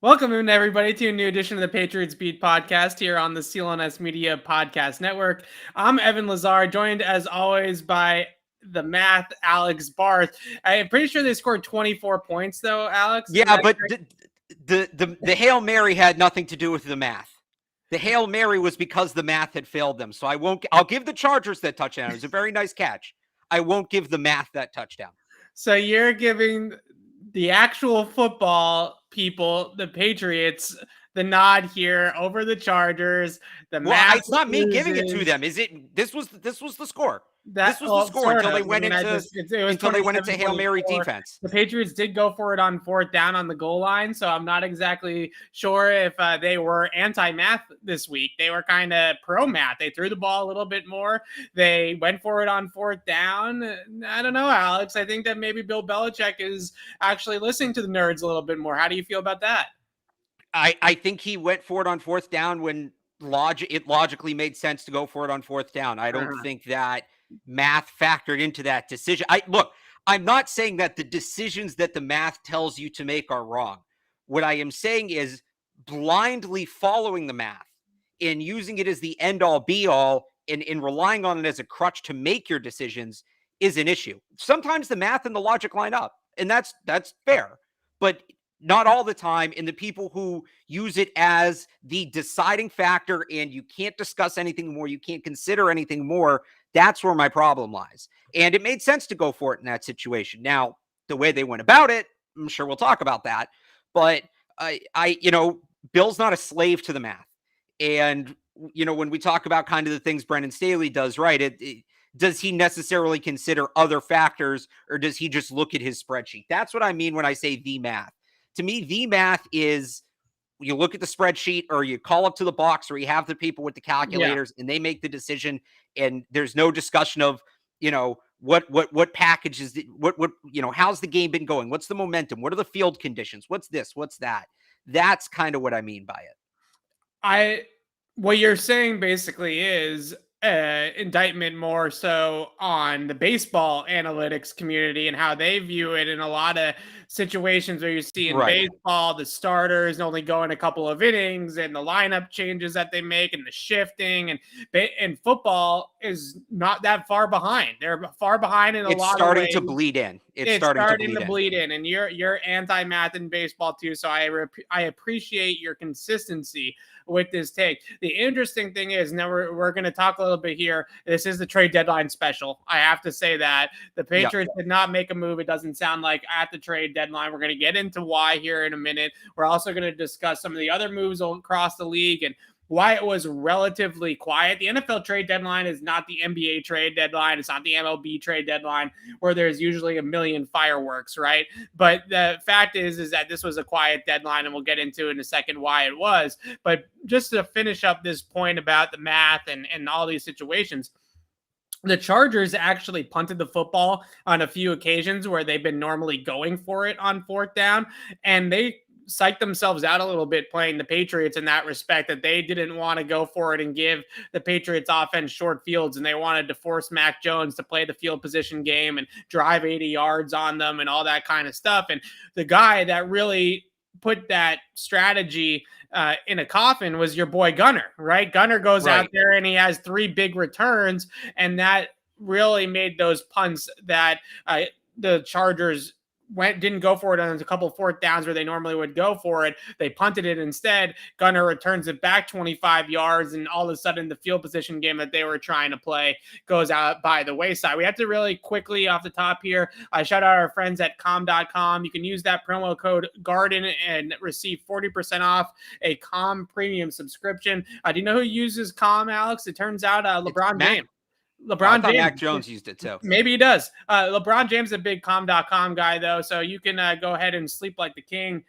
Welcome in, everybody, to a new edition of the Patriots Beat podcast here on the CLNS Media Podcast Network. I'm Evan Lazar, joined as always by the math Alex Barth. I'm pretty sure they scored 24 points, though, Alex. Yeah, but the Hail Mary had nothing to do with the math. The Hail Mary was because the math had failed them. So I'll give the Chargers that touchdown. It was a very nice catch. I won't give the math that touchdown. So you're giving the actual football people, the Patriots, the nod here over the Chargers. It's not me giving it to them. Is it? This was the score. This was the score until they went into Hail Mary defense. The Patriots did go for it on fourth down on the goal line, so I'm not exactly sure if they were anti-math this week. They were kind of pro-math. They threw the ball a little bit more. They went for it on fourth down. I don't know, Alex. I think that maybe Bill Belichick is actually listening to the nerds a little bit more. How do you feel about that? I think he went for it on fourth down when it logically made sense to go for it on fourth down. I don't think that math factored into that decision. I'm not saying that the decisions that the math tells you to make are wrong. What I am saying is blindly following the math and using it as the end all be all and relying on it as a crutch to make your decisions is an issue. Sometimes the math and the logic line up, and that's fair, but not all the time. And the people who use it as the deciding factor and you can't discuss anything more, you can't consider anything more, that's where my problem lies. And it made sense to go for it in that situation. Now, the way they went about it, I'm sure we'll talk about that. But Bill's not a slave to the math. And, when we talk about kind of the things Brendan Staley does, right, does he necessarily consider other factors or does he just look at his spreadsheet? That's what I mean when I say the math. To me, the math is you look at the spreadsheet or you call up to the box or you have the people with the calculators and they make the decision and there's no discussion of, what package is how's the game been going? What's the momentum? What are the field conditions? What's this? What's that? That's kind of what I mean by it. What you're saying basically is indictment more so on the baseball analytics community and how they view it in a lot of situations where you see in baseball, the starters only go in a couple of innings and the lineup changes that they make and the shifting and football is not that far behind. They're far behind in a lot of ways. It's starting to bleed in. It's starting to bleed in. And you're anti-math in baseball too. So I appreciate your consistency with this take. The interesting thing is, now we're going to talk a little bit here. This is the trade deadline special. I have to say that the Patriots did not make a move. It doesn't sound like at the trade deadline. We're going to get into why here in a minute. We're also going to discuss some of the other moves across the league and why it was relatively quiet. The NFL trade deadline is not the NBA trade deadline. It's not the MLB trade deadline where there's usually a million fireworks, right? But the fact is that this was a quiet deadline, and we'll get into in a second why it was. But just to finish up this point about the math and all these situations, the Chargers actually punted the football on a few occasions where they've been normally going for it on fourth down, and they psyched themselves out a little bit playing the Patriots in that respect, that they didn't want to go for it and give the Patriots offense short fields, and they wanted to force Mac Jones to play the field position game and drive 80 yards on them and all that kind of stuff. And the guy that really put that strategy in a coffin was your boy Gunner, right? Gunner goes out there and he has 3 big returns, and that really made those punts that the Chargers didn't go for it on a couple of fourth downs where they normally would go for it. They punted it instead. Gunner returns it back 25 yards, and all of a sudden the field position game that they were trying to play goes out by the wayside. We have to really quickly off the top here, shout out our friends at com.com. You can use that promo code GARDEN and receive 40% off a Com premium subscription. Do you know who uses Com, Alex? It turns out LeBron James. LeBron James. Mac Jones used it too. Maybe he does. LeBron James is a big com.com guy, though, so you can go ahead and sleep like the king,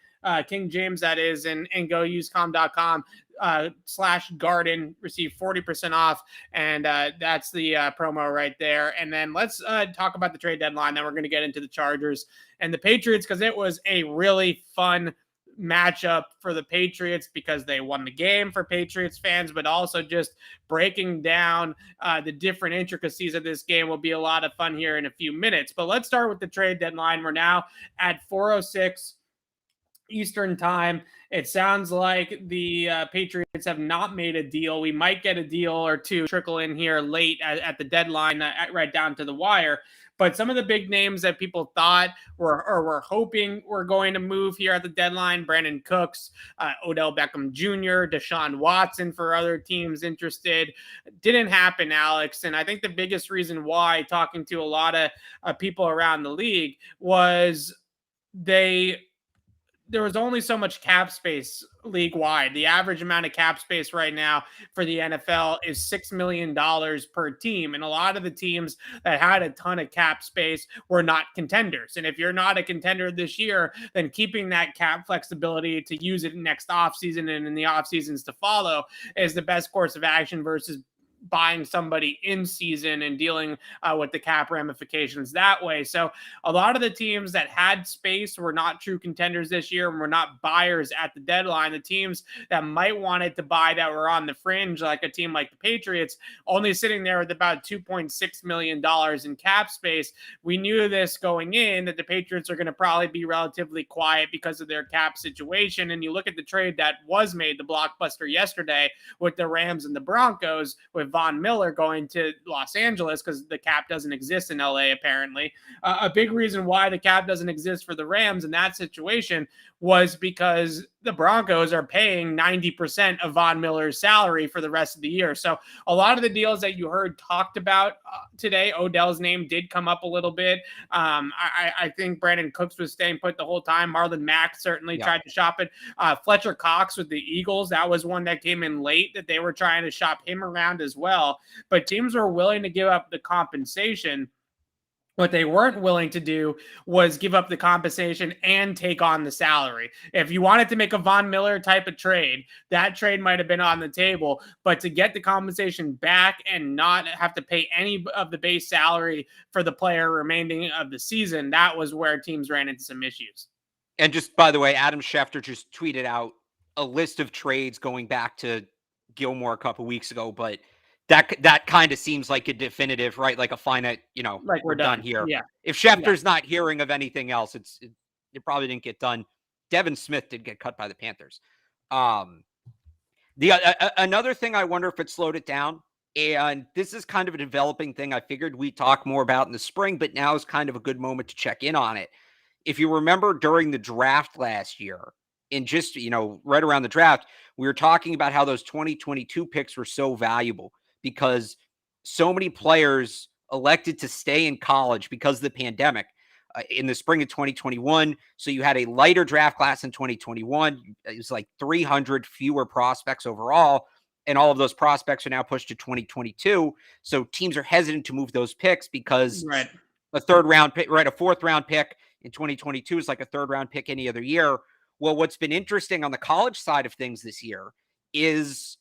King James, that is, and go use com.com /garden, receive 40% off, and that's the promo right there. And then let's talk about the trade deadline. Then we're going to get into the Chargers and the Patriots, because it was a really fun matchup for the Patriots because they won the game for Patriots fans, but also just breaking down the different intricacies of this game will be a lot of fun here in a few minutes. But let's start with the trade deadline. We're now at 4:06 Eastern time. It sounds like the Patriots have not made a deal. We might get a deal or two trickle in here late at the deadline, right down to the wire. But some of the big names that people thought were hoping were going to move here at the deadline: Brandon Cooks, Odell Beckham Jr., Deshaun Watson for other teams interested, didn't happen, Alex. And I think the biggest reason why, talking to a lot of people around the league, was there was only so much cap space league wide. The average amount of cap space right now for the NFL is $6 million per team. And a lot of the teams that had a ton of cap space were not contenders. And if you're not a contender this year, then keeping that cap flexibility to use it next offseason and in the off seasons to follow is the best course of action versus buying somebody in season and dealing with the cap ramifications that way. So a lot of the teams that had space were not true contenders this year and were not buyers at the deadline. The teams that might wanted to buy that were on the fringe, like a team like the Patriots, only sitting there with about $2.6 million in cap space. We knew this going in, that the Patriots are going to probably be relatively quiet because of their cap situation. And you look at the trade that was made, the blockbuster yesterday with the Rams and the Broncos, with Von Miller going to Los Angeles because the cap doesn't exist in LA, apparently. A big reason why the cap doesn't exist for the Rams in that situation was because the Broncos are paying 90% of Von Miller's salary for the rest of the year. So a lot of the deals that you heard talked about today, Odell's name did come up a little bit. I think Brandon Cooks was staying put the whole time. Marlon Mack certainly tried to shop it. Fletcher Cox with the Eagles, that was one that came in late that they were trying to shop him around as well. But teams were willing to give up the compensation. What they weren't willing to do was give up the compensation and take on the salary. If you wanted to make a Von Miller type of trade, that trade might have been on the table. But to get the compensation back and not have to pay any of the base salary for the player remaining of the season, that was where teams ran into some issues. And just, by the way, Adam Schefter just tweeted out a list of trades going back to Gilmore a couple weeks ago, but that kind of seems like a definitive, right? Like a finite, like we're done here. Yeah. If Schefter's not hearing of anything else, it probably didn't get done. Devin Smith did get cut by the Panthers. Another thing, I wonder if it slowed it down. And this is kind of a developing thing I figured we'd talk more about in the spring, but now is kind of a good moment to check in on it. If you remember during the draft last year, and just, right around the draft, we were talking about how those 2022 picks were so valuable because so many players elected to stay in college because of the pandemic in the spring of 2021. So you had a lighter draft class in 2021. It was like 300 fewer prospects overall. And all of those prospects are now pushed to 2022. So teams are hesitant to move those picks because a third round pick, a fourth round pick in 2022 is like a third round pick any other year. Well, what's been interesting on the college side of things this year is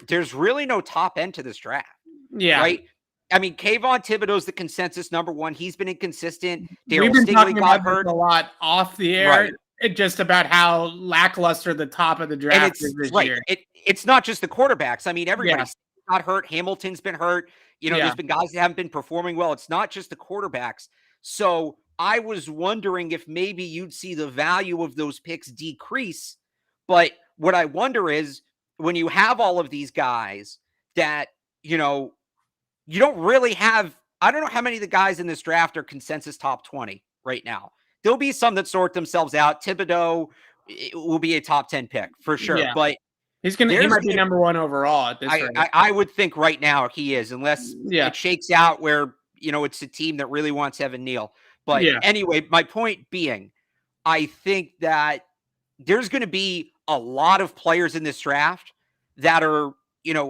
there's really no top end to this draft. Yeah. Right. I mean, Kayvon Thibodeau's the consensus number one. He's been inconsistent. We've been talking about hurt a lot off the air. Right. Just about how lackluster the top of the draft is this year. It's not just the quarterbacks. I mean, everybody's got hurt. Hamilton's been hurt. There's been guys that haven't been performing well. It's not just the quarterbacks. So I was wondering if maybe you'd see the value of those picks decrease. But what I wonder is when you have all of these guys that, you don't really have, I don't know how many of the guys in this draft are consensus top 20 right now. There'll be some that sort themselves out. Thibodeau will be a top 10 pick for sure. Yeah. But he might be number one overall at this rate. I would think right now he is, unless it shakes out where, it's a team that really wants Evan Neal. But anyway, my point being, I think that there's going to be a lot of players in this draft that are,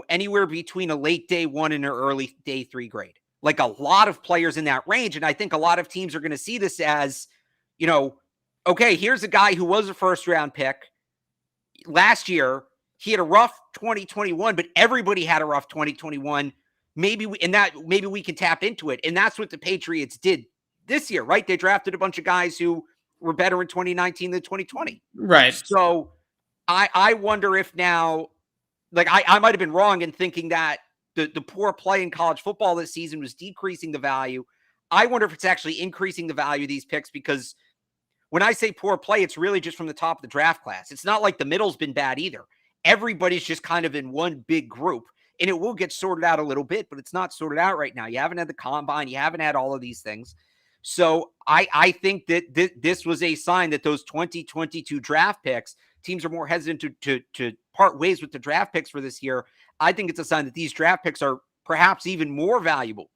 anywhere between a late day 1 and an early day 3 grade. Like a lot of players in that range. And I think a lot of teams are going to see this as, okay, here's a guy who was a first round pick last year. He had a rough 2021, but everybody had a rough 2021. Maybe we can tap into it. And that's what the Patriots did this year, right? They drafted a bunch of guys who were better in 2019 than 2020. Right. So I wonder if now, like I might have been wrong in thinking that the poor play in college football this season was decreasing the value. I wonder if it's actually increasing the value of these picks, because when I say poor play, it's really just from the top of the draft class. It's not like the middle's been bad either. Everybody's just kind of in one big group, and it will get sorted out a little bit, but it's not sorted out right now. You haven't had the combine. You haven't had all of these things. So I think that this was a sign that those 2022 draft picks, teams are more hesitant to part ways with the draft picks for this year. I think it's a sign that these draft picks are perhaps even more valuable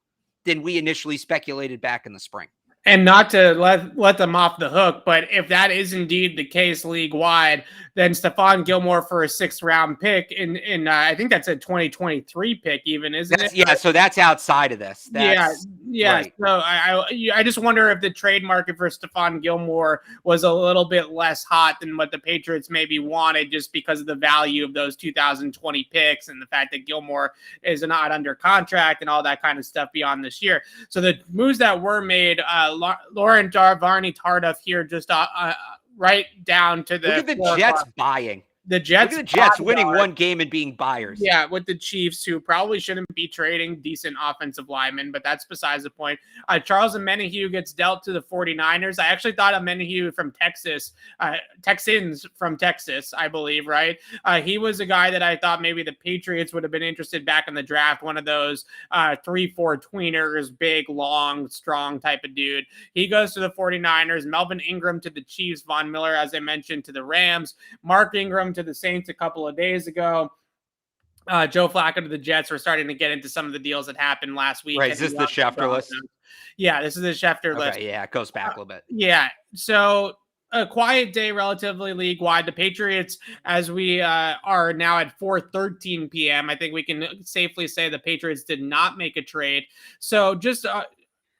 than we initially speculated back in the spring. And not to let them off the hook, but if that is indeed the case league wide, then Stephon Gilmore for a 6th round pick in I think that's a 2023 pick, even, isn't it? Yeah, so that's outside of this. That's, yeah. Right. So I just wonder if the trade market for Stephon Gilmore was a little bit less hot than what the Patriots maybe wanted, just because of the value of those 2020 picks and the fact that Gilmore is not under contract and all that kind of stuff beyond this year. So the moves that were made. Lauren Varney Tardif here, just right down to the. Look at the Jets buying. The Jets. Look at the Jets winning one game and being buyers. Yeah, with the Chiefs, who probably shouldn't be trading decent offensive linemen, but that's besides the point. Charles Omenihu gets dealt to the 49ers. I actually thought Omenihu from Texas, Texans from Texas, I believe, right? He was a guy that I thought maybe the Patriots would have been interested back in the draft, one of those 3-4 tweeners, big, long, strong type of dude. He goes to the 49ers. Melvin Ingram to the Chiefs. Von Miller, as I mentioned, to the Rams. Mark Ingram to the Saints a couple of days ago. Joe Flacco to the Jets. We're starting to get into some of the deals that happened last week. Right, is this the Schefter list? Yeah, this is the Schefter list. Yeah, it goes back a little bit. Yeah, so a quiet day relatively league-wide. The Patriots, as we are now at 4:13 p.m., I think we can safely say the Patriots did not make a trade. So just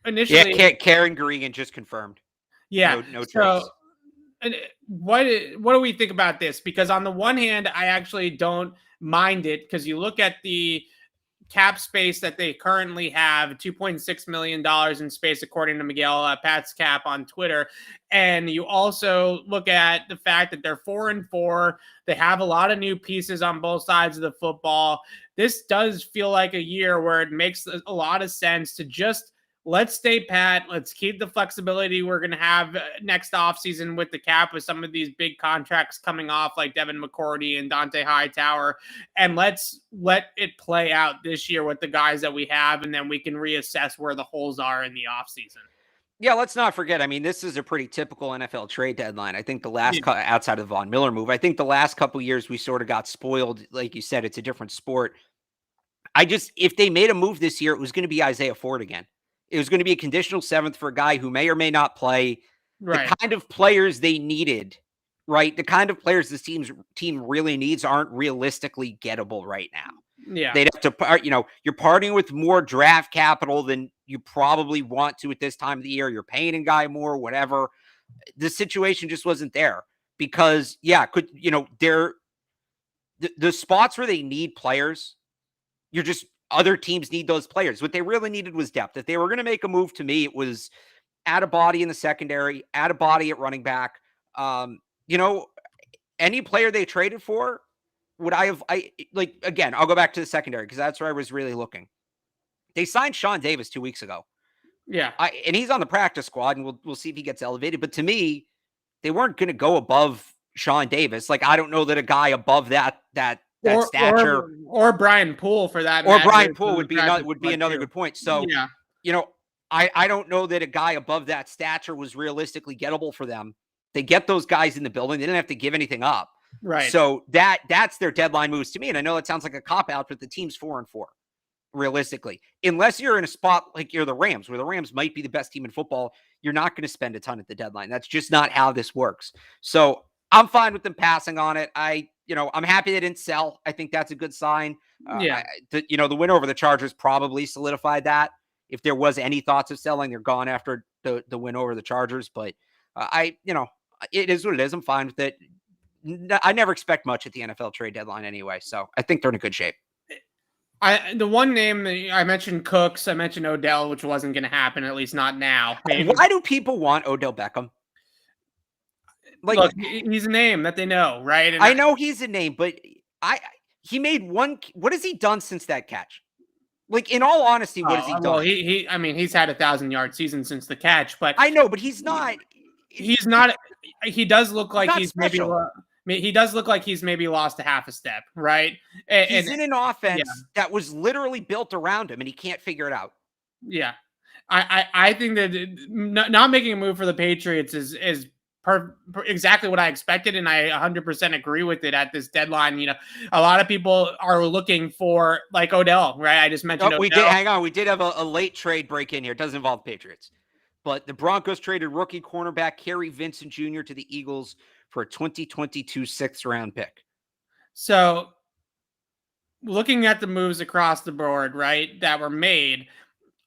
initially... Yeah, Karen Gregan just confirmed. Yeah. No trades. What do we think about this? Because on the one hand, I actually don't mind it, because you look at the cap space that they currently have, $2.6 million in space, according to Miguel Pat's Cap on Twitter. And you also look at the fact that they're 4-4. They have a lot of new pieces on both sides of the football. This does feel like a year where it makes a lot of sense to just let's stay pat. Let's keep the flexibility we're going to have next offseason with the cap, with some of these big contracts coming off like Devin McCourty and Dante Hightower. And let's let it play out this year with the guys that we have, and then we can reassess where the holes are in the offseason. Yeah, let's not forget. I mean, this is a pretty typical NFL trade deadline. I think the last outside of the Von Miller move, I think the last couple of years we sort of got spoiled. Like you said, it's a different sport. If they made a move this year, it was going to be Isaiah Ford again. It was going to be a conditional 7th for a guy who may or may not play. Right. The kind of players they needed, right? The kind of players this team really needs aren't realistically gettable right now. Yeah. They'd have to, you're parting with more draft capital than you probably want to at this time of the year. You're paying a guy more, whatever. The situation just wasn't there because, the spots where they need players, other teams need those players. What they really needed was depth. If they were going to make a move, to me, it was add a body in the secondary, add a body at running back. Any player they traded for, again, I'll go back to the secondary because that's where I was really looking. They signed Sean Davis 2 weeks ago. Yeah. And he's on the practice squad, and we'll see if he gets elevated. But to me, they weren't going to go above Sean Davis. Like, I don't know that a guy above that stature, or Brian Poole for that, or Brian Poole would be another good point. So, yeah, I don't know that a guy above that stature was realistically gettable for them. They get those guys in the building. They didn't have to give anything up. Right. So that's their deadline moves to me. And I know it sounds like a cop out, but the team's 4-4 realistically, unless you're in a spot like you're the Rams, where the Rams might be the best team in football. You're not going to spend a ton at the deadline. That's just not how this works. So I'm fine with them passing on it. I'm happy they didn't sell. I think that's a good sign. The win over the Chargers probably solidified that. If there was any thoughts of selling, they're gone after the win over the Chargers. But it is what it is. I'm fine with it. I never expect much at the NFL trade deadline anyway. So I think they're in a good shape. The one name that I mentioned, Cooks, I mentioned Odell, which wasn't going to happen, at least not now. Maybe. Why do people want Odell Beckham? Like, look, he's a name that they know, right? And I know he's a name, but he made one. What has he done since that catch? Like, in all honesty, what has he well, done? I mean, he's had 1,000-yard season since the catch, but I know, but he's not. he's not. He does look like not he's maybe. special. He does look like he's maybe lost a half a step, right? He's in an offense yeah. that was literally built around him, and he can't figure it out. Yeah, I think that not making a move for the Patriots is exactly what I expected, and I 100% agree with it at this deadline. You know, a lot of people are looking for like Odell, right? I just mentioned. We did. Hang on, we did have a late trade break in here. It doesn't involve the Patriots, but the Broncos traded rookie cornerback Kerry Vincent Jr. to the Eagles for a 2022 6th-round pick. So, looking at the moves across the board, right, that were made.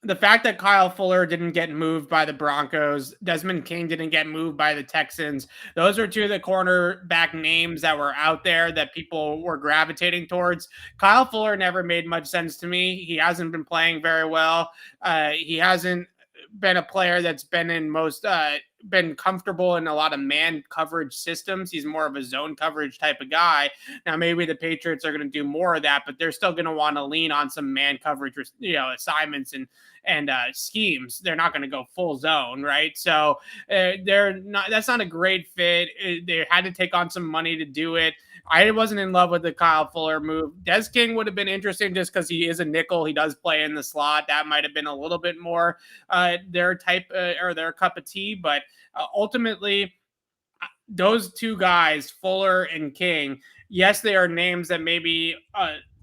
The fact that Kyle Fuller didn't get moved by the Broncos, Desmond King didn't get moved by the Texans. Those are two of the cornerback names that were out there that people were gravitating towards. Kyle Fuller never made much sense to me. He hasn't been playing very well. He hasn't been a player that's been comfortable in a lot of man coverage systems. He's more of a zone coverage type of guy. Now, maybe the Patriots are going to do more of that, but they're still going to want to lean on some man coverage, assignments and schemes. They're not going to go full zone, right? So that's not a great fit. They had to take on some money to do it. I wasn't in love with the Kyle Fuller move. Des King would have been interesting just because he is a nickel. He does play in the slot. That might have been a little bit more their type or their cup of tea. But ultimately, those two guys, Fuller and King, yes, they are names that maybe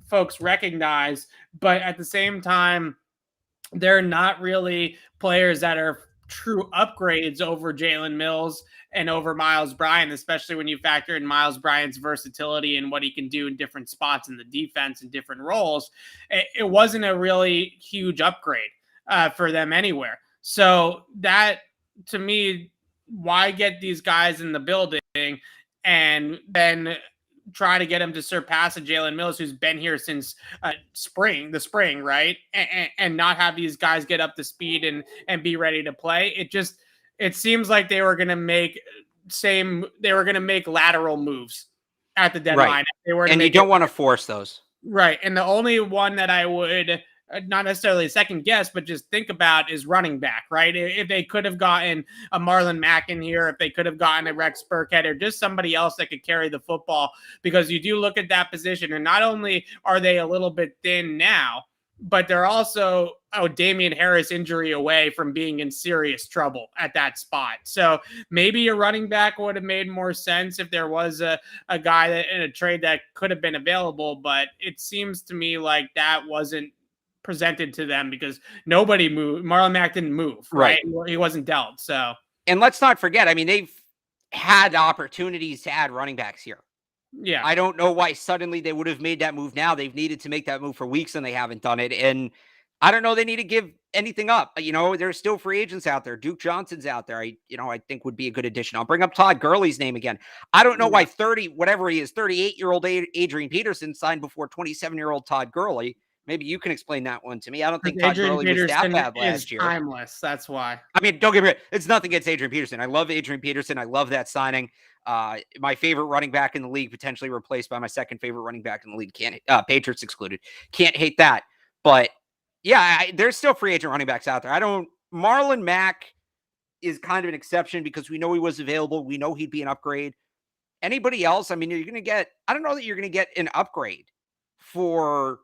folks recognize, but at the same time, they're not really players that are true upgrades over Jalen Mills and over Miles Bryant, especially when you factor in Miles Bryant's versatility and what he can do in different spots in the defense and different roles. It wasn't a really huge upgrade for them anywhere. So that, to me, why get these guys in the building and then try to get him to surpass a Jalen Mills who's been here since the spring, right? And not have these guys get up to speed and be ready to play. It seems like they were going to make lateral moves at the deadline. Right. They were, and you don't want to force those. Right. And the only one that I would not necessarily second guess, but just think about is running back, right? If they could have gotten a Marlon Mack in here, if they could have gotten a Rex Burkhead or just somebody else that could carry the football, because you do look at that position and not only are they a little bit thin now, but they're also Damian Harris injury away from being in serious trouble at that spot. So maybe a running back would have made more sense if there was a guy that in a trade that could have been available. But it seems to me like that wasn't presented to them because nobody moved. Marlon Mack didn't move, right? He wasn't dealt. So, and let's not forget, I mean, they've had opportunities to add running backs here. Yeah. I don't know why suddenly they would have made that move now. They've needed to make that move for weeks and they haven't done it. And I don't know, they need to give anything up. There's still free agents out there. Duke Johnson's out there. I think would be a good addition. I'll bring up Todd Gurley's name again. I don't know why 38-year-old Adrian Peterson signed before 27-year-old Todd Gurley. Maybe you can explain that one to me. I don't think Todd Gurley was that bad last year. Timeless. That's why. I mean, don't get me wrong. It's nothing against Adrian Peterson. I love Adrian Peterson. I love that signing. My favorite running back in the league, potentially replaced by my second favorite running back in the league. Patriots excluded. Can't hate that. But yeah, there's still free agent running backs out there. Marlon Mack is kind of an exception because we know he was available. We know he'd be an upgrade. Anybody else? I mean, I don't know that you're going to get an upgrade for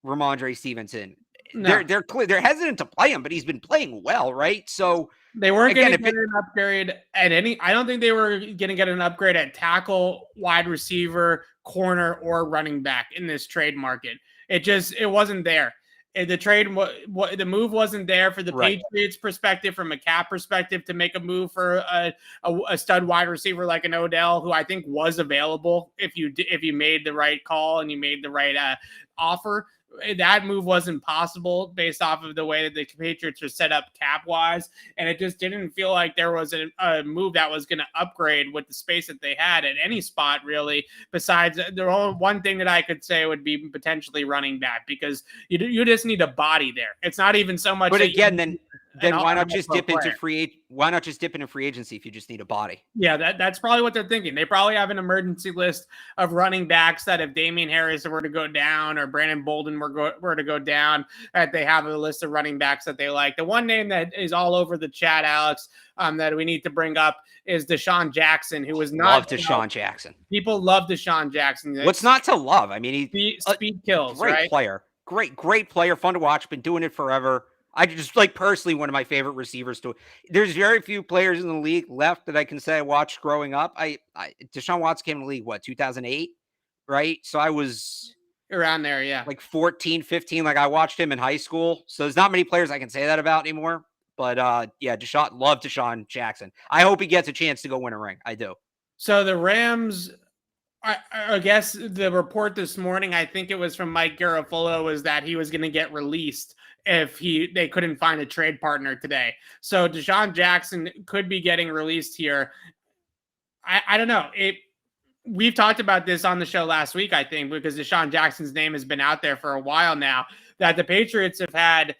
Ramondre Stevenson. No. They're hesitant to play him, but he's been playing well, right? So they weren't going to get an upgrade at any. I don't think they were going to get an upgrade at tackle, wide receiver, corner, or running back in this trade market. It wasn't there. The move wasn't there for the Patriots perspective, from a cap perspective, to make a move for a stud wide receiver like an Odell, who I think was available if you made the right call and you made the right offer. That move wasn't possible based off of the way that the Patriots are set up cap-wise, and it just didn't feel like there was a move that was going to upgrade with the space that they had at any spot, really, besides the only one thing that I could say would be potentially running back, because you just need a body there. It's not even so much. But again, then Then why not just dip into why not just dip into free agency if you just need a body? Yeah, that's probably what they're thinking. They probably have an emergency list of running backs that if Damian Harris were to go down or Brandon Bolden were to go down, that they have a list of running backs that they like. The one name that is all over the chat, Alex, that we need to bring up is Desean Jackson, who was not love Desean Jackson. People love Desean Jackson. What's not to love? I mean, he's speed kills. Great right? player, great player, fun to watch. Been doing it forever. I just like personally one of my favorite receivers to. There's very few players in the league left that I can say I watched growing up. Deshaun Watson came in the league, what, 2008, right? So I was around there, yeah, like 14, 15. Like I watched him in high school. So there's not many players I can say that about anymore. But yeah, love Desean Jackson. I hope he gets a chance to go win a ring. I do. So the Rams, I guess the report this morning, I think it was from Mike Garafolo, was that he was going to get released if they couldn't find a trade partner today. So Desean Jackson could be getting released here. I don't know. We've talked about this on the show last week, I think, because Desean Jackson's name has been out there for a while now, that the Patriots have had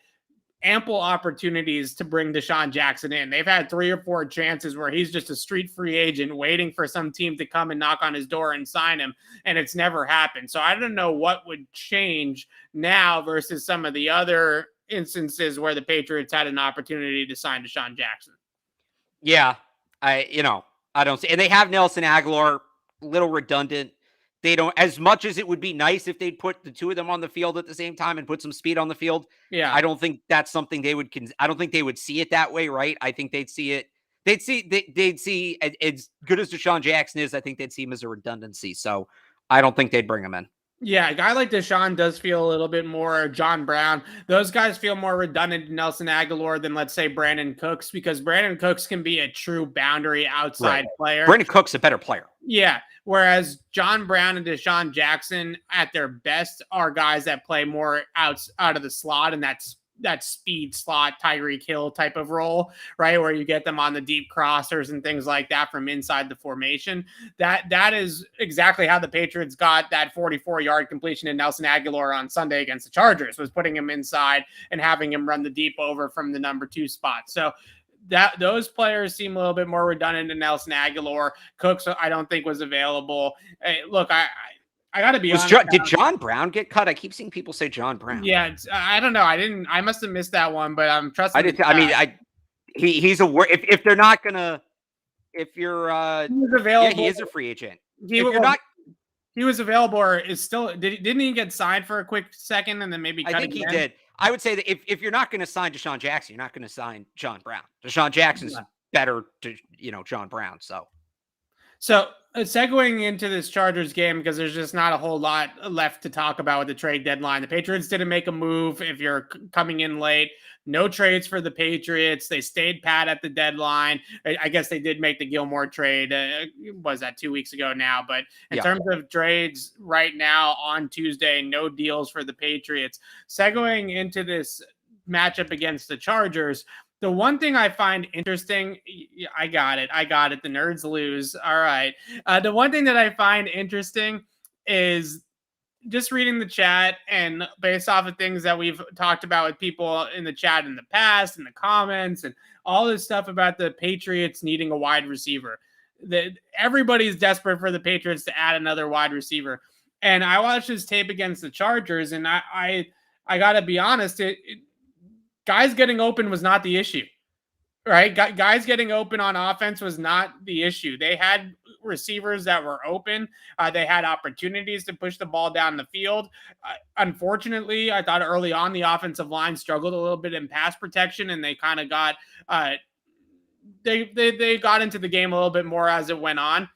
ample opportunities to bring Desean Jackson in. They've had 3 or 4 chances where he's just a street free agent waiting for some team to come and knock on his door and sign him, and it's never happened. So I don't know what would change now versus some of the other instances where the Patriots had an opportunity to sign Desean Jackson. Yeah, I don't see, and they have Nelson Aguilar, a little redundant. They don't, as much as it would be nice if they'd put the two of them on the field at the same time and put some speed on the field. Yeah. I don't think that's something I don't think they would see it that way. Right. I think they'd see as good as Desean Jackson is. I think they'd see him as a redundancy. So I don't think they'd bring him in. Yeah, a guy like Desean does feel a little bit more John Brown. Those guys feel more redundant to Nelson Aguilar than, let's say, Brandon Cooks, because Brandon Cooks can be a true boundary outside player. Brandon Cooks a better player. Yeah, whereas John Brown and Desean Jackson at their best are guys that play more out of the slot, and that's that speed slot Tyreek Hill type of role, right? Where you get them on the deep crossers and things like that from inside the formation. That is exactly how the Patriots got that 44-yard completion in Nelson Aguilar on Sunday against the Chargers, was putting him inside and having him run the deep over from the number 2 spot. So that those players seem a little bit more redundant than Nelson Aguilar. Cooks, I don't think, was available. Hey, look, I got to be honest. Did John Brown get cut? I keep seeing people say John Brown. Yeah, I don't know. I must have missed that one, but I'm trusting. He's if they're not gonna, if you're he was available. Yeah, he is a free agent. He was available, or is still. Didn't he get signed for a quick second and then maybe? I think he did. I would say that if you're not going to sign Desean Jackson, you're not going to sign John Brown. Desean Jackson's better to John Brown. So segueing into this Chargers game, because there's just not a whole lot left to talk about with the trade deadline. The Patriots didn't make a move. If you're coming in late, no trades for the Patriots. They stayed pat at the deadline. I guess they did make the Gilmore trade. Was that 2 weeks ago now? But in terms of trades right now on Tuesday, no deals for the Patriots. Segueing into this matchup against the Chargers, the one thing I find interesting, I got it. The nerds lose. All right. The one thing that I find interesting is just reading the chat, and based off of things that we've talked about with people in the chat in the past, in the comments, and all this stuff about the Patriots needing a wide receiver. Everybody's desperate for the Patriots to add another wide receiver. And I watched this tape against the Chargers, and I got to be honest, guys getting open was not the issue, right? Guys getting open on offense was not the issue. They had receivers that were open. They had opportunities to push the ball down the field. Unfortunately, I thought early on the offensive line struggled a little bit in pass protection, and they kind of got they got into the game a little bit more as it went on.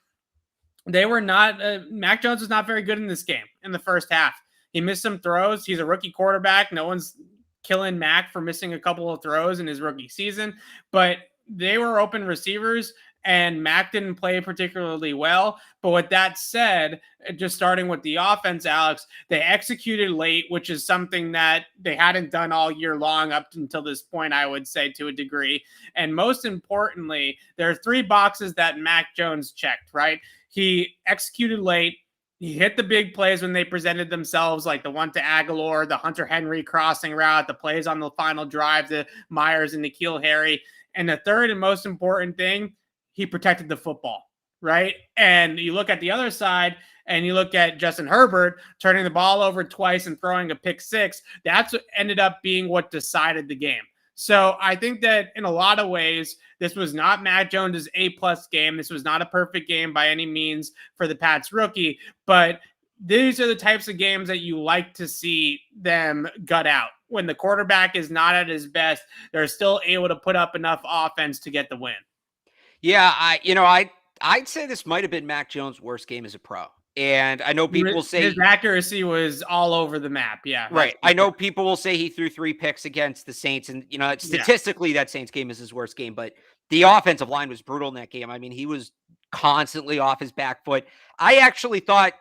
They were not Mac Jones was not very good in this game in the first half. He missed some throws. He's a rookie quarterback. No one's killing Mac for missing a couple of throws in his rookie season, but they were open receivers, and Mac didn't play particularly well. But with that said, just starting with the offense, Alex, they executed late, which is something that they hadn't done all year long up until this point, I would say, to a degree. And most importantly, there are 3 boxes that Mac Jones checked, right? He executed late. He hit the big plays when they presented themselves, like the one to Aguilar, the Hunter Henry crossing route, the plays on the final drive to Myers and N'Keal Harry. And the third and most important thing, he protected the football, right? And you look at the other side and you look at Justin Herbert turning the ball over twice and throwing a pick six. That's what ended up being what decided the game. So I think that in a lot of ways, this was not Matt Jones's A-plus game. This was not a perfect game by any means for the Pats rookie, but these are the types of games that you like to see them gut out. When the quarterback is not at his best, they're still able to put up enough offense to get the win. Yeah, I'd say this might have been Mac Jones' worst game as a pro. And I know people will say his accuracy was all over the map. Yeah. Right. I know people will say he threw 3 picks against the Saints. And, statistically, that Saints game is his worst game. But the offensive line was brutal in that game. I mean, he was constantly off his back foot. I actually thought,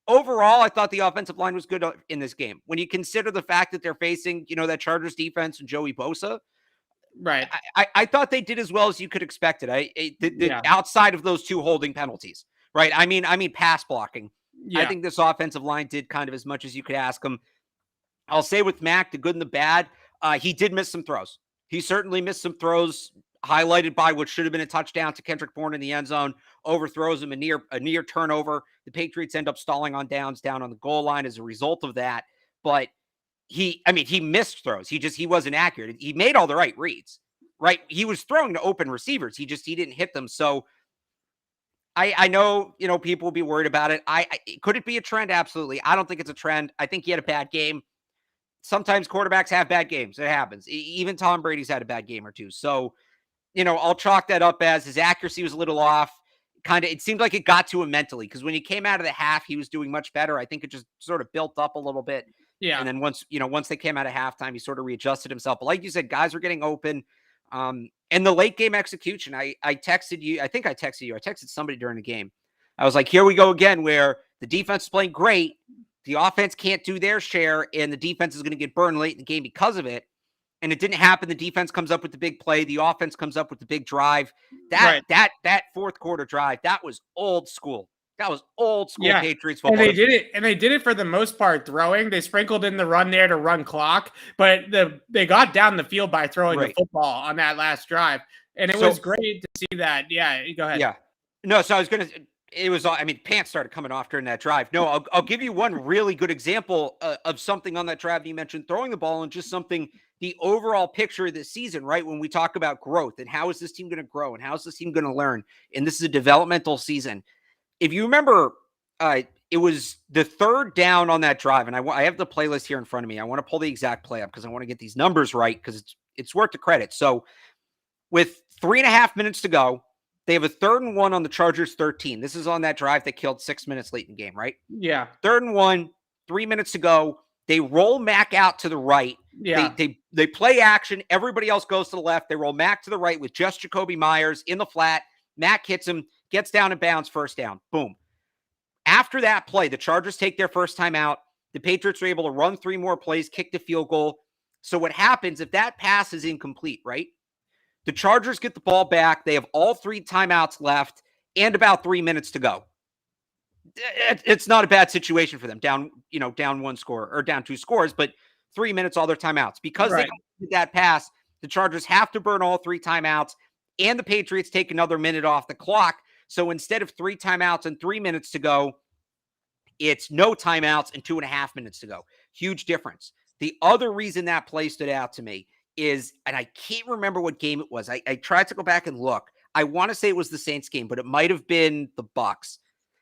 overall, I thought the offensive line was good in this game. When you consider the fact that they're facing, that Chargers defense and Joey Bosa. Right. I thought they did as well as you could expect it. Outside of those 2 holding penalties. Right. I mean, pass blocking. Yeah. I think this offensive line did kind of as much as you could ask them. I'll say with Mac, the good and the bad, he did miss some throws. He certainly missed some throws, highlighted by what should have been a touchdown to Kendrick Bourne in the end zone, overthrows him a near turnover. The Patriots end up stalling on downs down on the goal line as a result of that. But he missed throws. He wasn't accurate. He made all the right reads, right? He was throwing to open receivers. He didn't hit them. So I know, people will be worried about it. Could it be a trend? Absolutely. I don't think it's a trend. I think he had a bad game. Sometimes quarterbacks have bad games. It happens. Even Tom Brady's had a bad game or two. So, I'll chalk that up as his accuracy was a little off. It seemed like it got to him mentally because when he came out of the half, he was doing much better. I think it just sort of built up a little bit. Yeah. And then once they came out of halftime, he sort of readjusted himself. But like you said, guys were getting open. And the late game execution, I texted you. I think I texted you. I texted somebody during the game. I was like, here we go again, where the defense is playing great. The offense can't do their share, and the defense is going to get burned late in the game because of it. And it didn't happen. The defense comes up with the big play. The offense comes up with the big drive. That fourth quarter drive, that was old school. That was old school Patriots football. And they did it for the most part throwing. They sprinkled in the run there to run clock, but they got down the field by throwing the football on that last drive. And it was great to see that. Yeah, go ahead. Yeah. No, so I was going to it was, pants started coming off during that drive. No, I'll give you one really good example of something on that drive you mentioned, throwing the ball, and just something, the overall picture of this season, right? When we talk about growth and how is this team going to grow and how is this team going to learn? And this is a developmental season. If you remember, it was the third down on that drive, and I have the playlist here in front of me. I want to pull the exact play up because I want to get these numbers right because it's worth the credit. So with 3.5 minutes to go, they have a 3rd and 1 on the Chargers 13. This is on that drive that killed 6 minutes late in the game, right? Yeah. 3rd and 1, 3 minutes to go. They roll Mac out to the right. Yeah. They play action. Everybody else goes to the left. They roll Mac to the right with just Jacoby Myers in the flat. Mac hits him, gets down and bounds, first down. Boom. After that play, the Chargers take their first time out. The Patriots are able to run 3 more plays, kick the field goal. So what happens if that pass is incomplete, right? The Chargers get the ball back. They have all 3 timeouts left and about 3 minutes to go. It's not a bad situation for them. Down 1 score or down 2 scores, but 3 minutes, all their timeouts. Because they did that pass, the Chargers have to burn all 3 timeouts, and the Patriots take another minute off the clock. So instead of 3 timeouts and 3 minutes to go, it's no timeouts and 2.5 minutes to go. Huge difference. The other reason that play stood out to me is, and I can't remember what game it was. I tried to go back and look. I want to say it was the Saints game, but it might have been the Bucs.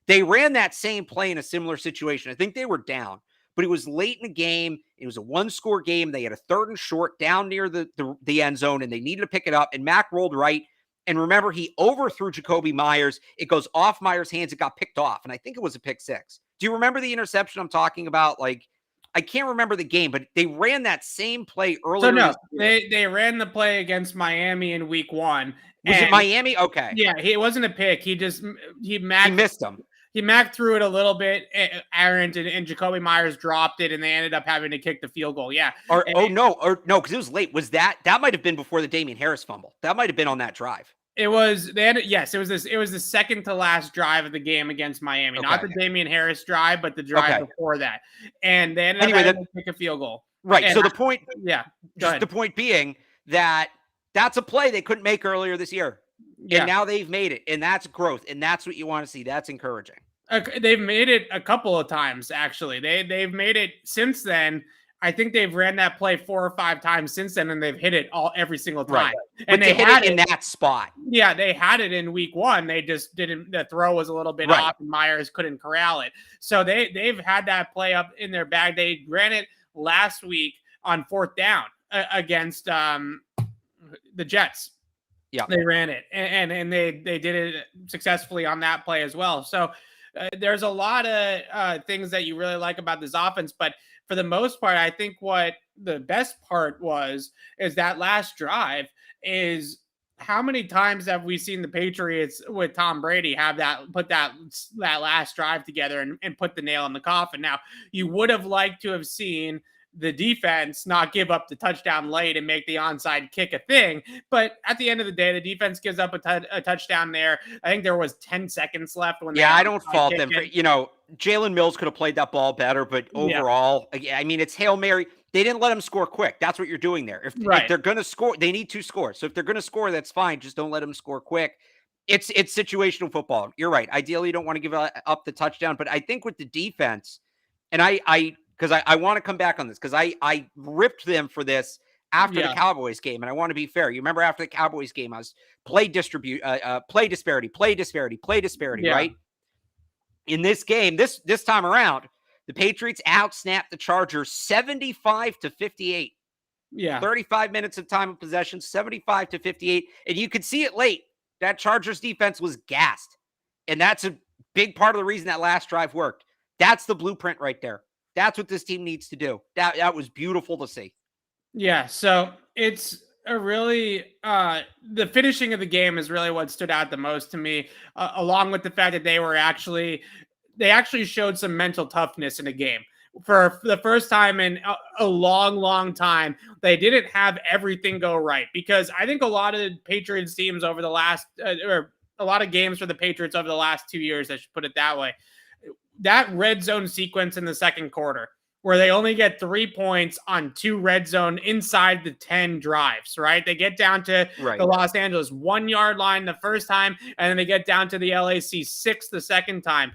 They ran that same play in a similar situation. I think they were down, but it was late in the game. It was a 1-score game. They had a 3rd and short down near the end zone, and they needed to pick it up. And Mac rolled right. And remember, he overthrew Jacoby Myers. It goes off Myers' hands. It got picked off, and I think it was a pick 6. Do you remember the interception I'm talking about? Like, I can't remember the game, but they ran that same play earlier. So no, they ran the play against Miami in week 1. Was it Miami? Okay. Yeah, it wasn't a pick. He missed them. He Mac threw it a little bit, errant, and Jacoby Myers dropped it, and they ended up having to kick the field goal. Yeah. No, because it was late. Was that might have been before the Damian Harris fumble? That might have been on that drive. It was they had yes, it was this. It was the second to last drive of the game against Miami, not the Damian Harris drive, but the drive before that. And they ended up having to kick a field goal. Right. And so the point, the point being that that's a play they couldn't make earlier this year, and now they've made it, and that's growth, and that's what you want to see. That's encouraging. They've made it a couple of times actually. They've made it since then. I think they've ran that play 4 or 5 times since then, and they've hit it every single time. Right. And they hit it in that spot. Yeah, they had it in week 1. They just didn't. The throw was a little bit off, and Myers couldn't corral it. So they've had that play up in their bag. They ran it last week on 4th down against the Jets. Yeah, they ran it, and they did it successfully on that play as well. So there's a lot of things that you really like about this offense, but for the most part, I think what the best part is that last drive is how many times have we seen the Patriots with Tom Brady put that last drive together and put the nail in the coffin. Now, you would have liked to have seen the defense not give up the touchdown late and make the onside kick a thing. But at the end of the day, the defense gives up a touchdown there. I think there was 10 seconds left. I don't fault them. Jalen Mills could have played that ball better, but overall, I mean, it's Hail Mary. They didn't let him score quick. That's what you're doing there. If they're going to score, they need to score. So if they're going to score, that's fine. Just don't let them score quick. It's situational football. You're right. Ideally, you don't want to give up the touchdown. But I think with the defense, and because I want to come back on this, because I ripped them for this after the Cowboys game, and I want to be fair. You remember after the Cowboys game, I was play disparity, right? In this game, this time around, the Patriots outsnapped the Chargers 75-58. Yeah. 35 minutes of time of possession, 75-58. And you could see it late. That Chargers defense was gassed. And that's a big part of the reason that last drive worked. That's the blueprint right there. That's what this team needs to do. That was beautiful to see. Yeah, so it's a really the finishing of the game is really what stood out the most to me, along with the fact that they actually showed some mental toughness in a game. For the first time in a long time, they didn't have everything go right, because I think a lot of the Patriots teams over the last or a lot of games for the Patriots over the last 2 years, I should put it that way, that red zone sequence in the second quarter where they only get 3 points on 2 red zone inside the 10 drives, right? They get down to the Los Angeles 1 yard line the first time, and then they get down to the LAC 6 the second time.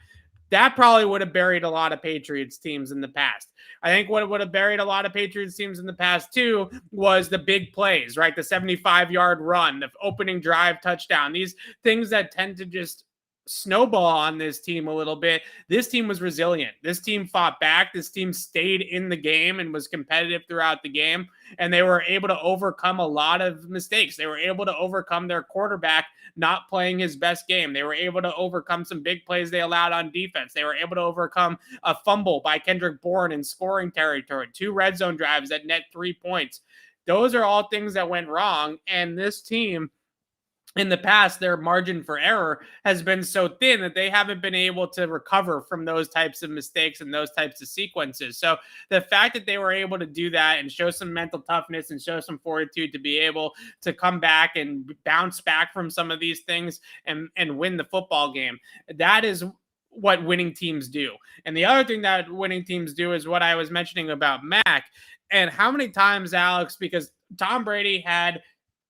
That probably would have buried a lot of Patriots teams in the past. I think what would have buried a lot of Patriots teams in the past too was the big plays, right? The 75-yard run, the opening drive touchdown, these things that tend to just snowball on this team a little bit. This team was resilient. This team fought back. This team stayed in the game and was competitive throughout the game. And they were able to overcome a lot of mistakes. They were able to overcome their quarterback not playing his best game. They were able to overcome some big plays they allowed on defense. They were able to overcome a fumble by Kendrick Bourne in scoring territory, 2 red zone drives that net 3 points. Those are all things that went wrong. And this team, in the past, their margin for error has been so thin that they haven't been able to recover from those types of mistakes and those types of sequences. So the fact that they were able to do that and show some mental toughness and show some fortitude to be able to come back and bounce back from some of these things and win the football game, that is what winning teams do. And the other thing that winning teams do is what I was mentioning about Mac. And how many times, Alex, because Tom Brady had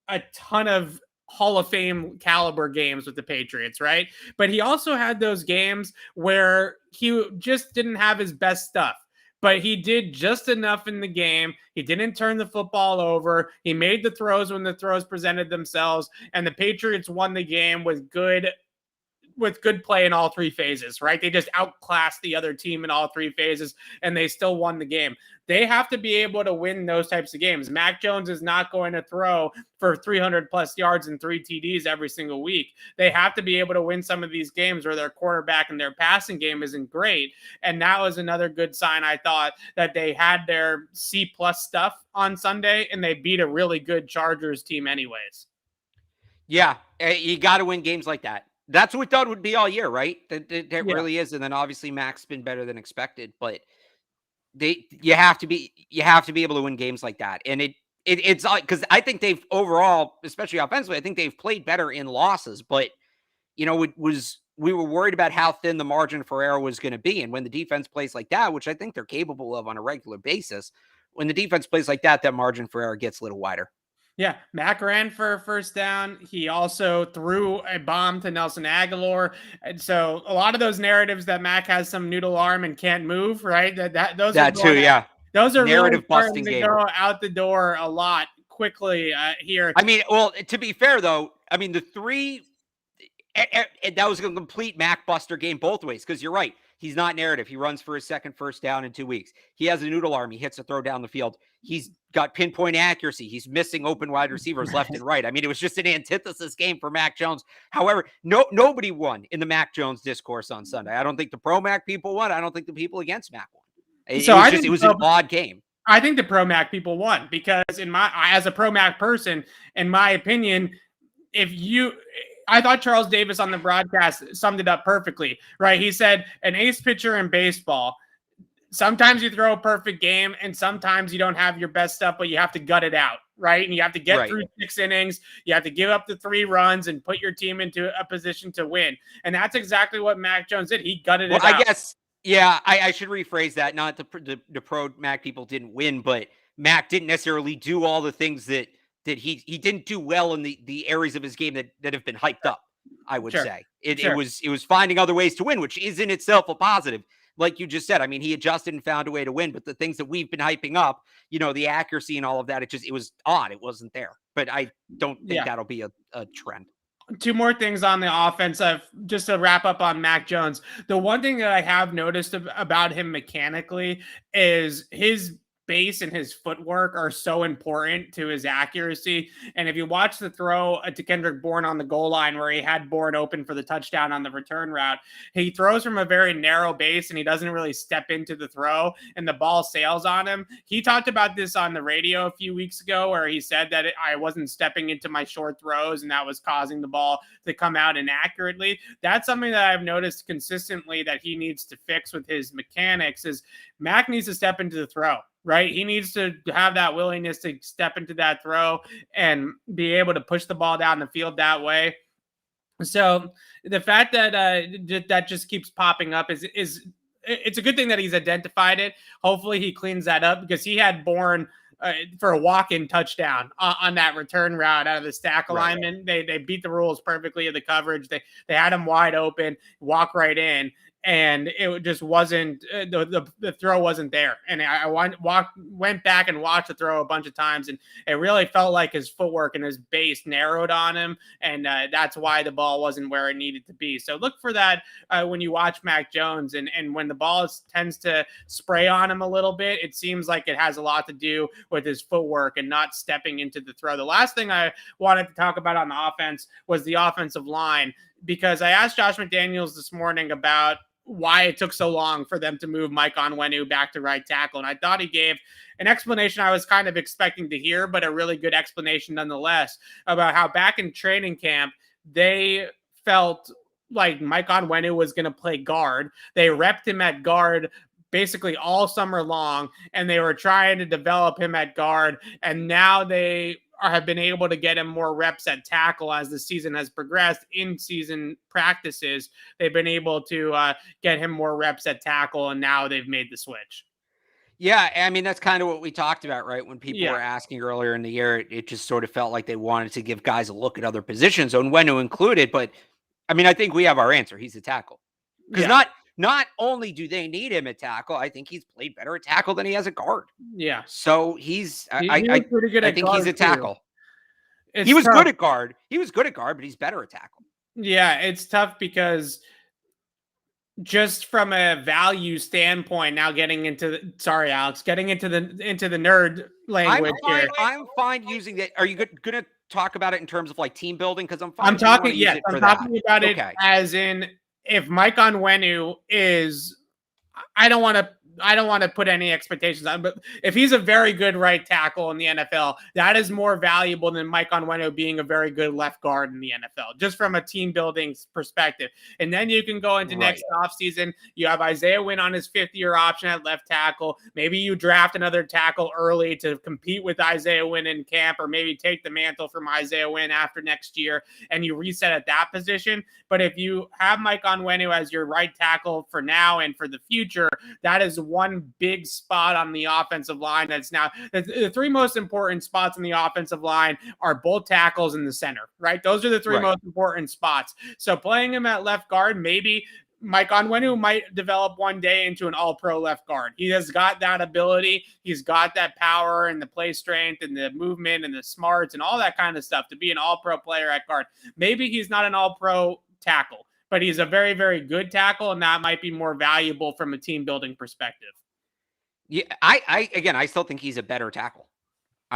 a ton of Hall of Fame caliber games with the Patriots, right? But he also had those games where he just didn't have his best stuff, but he did just enough in the game. He didn't turn the football over. He made the throws when the throws presented themselves, and the Patriots won the game with good play in all 3 phases, right? They just outclassed the other team in all 3 phases, and they still won the game. They have to be able to win those types of games. Mac Jones is not going to throw for 300 plus yards and 3 TDs every single week. They have to be able to win some of these games where their quarterback and their passing game isn't great. And that was another good sign, I thought, that they had their C+ stuff on Sunday and they beat a really good Chargers team anyways. Yeah, you got to win games like that. That's what we thought it would be all year, right? That really is. And then obviously Mac's been better than expected, but you have to be able to win games like that. And it's like, because I think they've overall, especially offensively, I think they've played better in losses, but we were worried about how thin the margin for error was going to be. And when the defense plays like that, which I think they're capable of on a regular basis, when the defense plays like that, that margin for error gets a little wider. Yeah, Mac ran for a first down. He also threw a bomb to Nelson Aguilar. And so a lot of those narratives that Mac has some noodle arm and can't move, right? Those That too, yeah. Those are narrative really busting starting to game. go out the door a lot quickly here. I mean, well, to be fair though, I mean the three, that was a complete Mac buster game both ways, because you're right. He's not narrative. He runs for his second first down in 2 weeks. He has a noodle arm. He hits a throw down the field. He's got pinpoint accuracy. He's missing open wide receivers left and right. I mean, it was just an antithesis game for Mac Jones. However, nobody won in the Mac Jones discourse on Sunday. I don't think the pro Mac people won. I don't think the people against Mac won. It was an odd game. I think the pro Mac people won because as a pro Mac person, in my opinion, I thought Charles Davis on the broadcast summed it up perfectly, right? He said an ace pitcher in baseball, sometimes you throw a perfect game and sometimes you don't have your best stuff, but you have to gut it out, right? And you have to get through 6 innings. You have to give up the 3 runs and put your team into a position to win. And that's exactly what Mac Jones did. He gutted it out. I guess, yeah, I should rephrase that. Not the pro Mac people didn't win, but Mac didn't necessarily do all the things that he didn't do well in the areas of his game that have been hyped up, I would say. It was finding other ways to win, which is in itself a positive. Like you just said, I mean, he adjusted and found a way to win, but the things that we've been hyping up, the accuracy and all of that, it was odd. It wasn't there. But I don't think that'll be a trend. 2 more things on the offense, just to wrap up on Mac Jones. The one thing that I have noticed about him mechanically is his base and his footwork are so important to his accuracy. And if you watch the throw to Kendrick Bourne on the goal line where he had Bourne open for the touchdown on the return route, he throws from a very narrow base and he doesn't really step into the throw and the ball sails on him. He talked about this on the radio a few weeks ago where he said that I wasn't stepping into my short throws and that was causing the ball to come out inaccurately. That's something that I've noticed consistently that he needs to fix with his mechanics is Mac needs to step into the throw. Right. He needs to have that willingness to step into that throw and be able to push the ball down the field that way. So the fact that that just keeps popping up is it's a good thing that he's identified it. Hopefully he cleans that up because he had Bourne for a walk-in touchdown on that return route out of the stack alignment. Right. They beat the rules perfectly of the coverage. They had him wide open, walk right in. And it just wasn't the throw wasn't there. And I went back and watched the throw a bunch of times, and it really felt like his footwork and his base narrowed on him, and that's why the ball wasn't where it needed to be. So look for that when you watch Mac Jones, and when the ball tends to spray on him a little bit, it seems like it has a lot to do with his footwork and not stepping into the throw. The last thing I wanted to talk about on the offense was the offensive line, because I asked Josh McDaniels this morning about why it took so long for them to move Mike Onwenu back to right tackle. And I thought he gave an explanation I was kind of expecting to hear, but a really good explanation nonetheless, about how back in training camp, they felt like Mike Onwenu was going to play guard. They repped him at guard basically all summer long, and they were trying to develop him at guard. And now they have been able to get him more reps at tackle as the season has progressed. In season practices, they've been able to get him more reps at tackle, and now they've made the switch. Yeah, I mean, that's kind of what we talked about, right? When people were asking earlier in the year, it just sort of felt like they wanted to give guys a look at other positions, Onwenu included. But I mean, I think we have our answer. He's a tackle. Because not only do they need him at tackle, I think he's played better at tackle than he has at guard. Yeah. So he's pretty good. I think he's a tackle. He was good at guard. He was good at guard, but he's better at tackle. Yeah, it's tough because just from a value standpoint, now getting into the nerd language here. I'm fine using that. Are you going to talk about it in terms of like team building? Because I'm talking about it as in, if Mike Onwenu is, I don't want to I don't want to put any expectations on, but if he's a very good right tackle in the NFL, that is more valuable than Mike Onwenu being a very good left guard in the NFL, just from a team building perspective. And then you can go into next offseason. You have Isaiah Wynn on his 5th-year option at left tackle. Maybe you draft another tackle early to compete with Isaiah Wynn in camp, or maybe take the mantle from Isaiah Wynn after next year and you reset at that position. But if you have Mike Onwenu as your right tackle for now and for the future, that is one big spot on the offensive line. That's now the 3 most important spots on the offensive line are both tackles in the center, right? Those are the 3 most important spots. So playing him at left guard, maybe Mike Onwenu might develop one day into an all-pro left guard. He has got that ability. He's got that power and the play strength and the movement and the smarts and all that kind of stuff to be an all-pro player at guard. Maybe he's not an all-pro tackle, but he's a very, very good tackle, and that might be more valuable from a team-building perspective. Yeah, I still think he's a better tackle.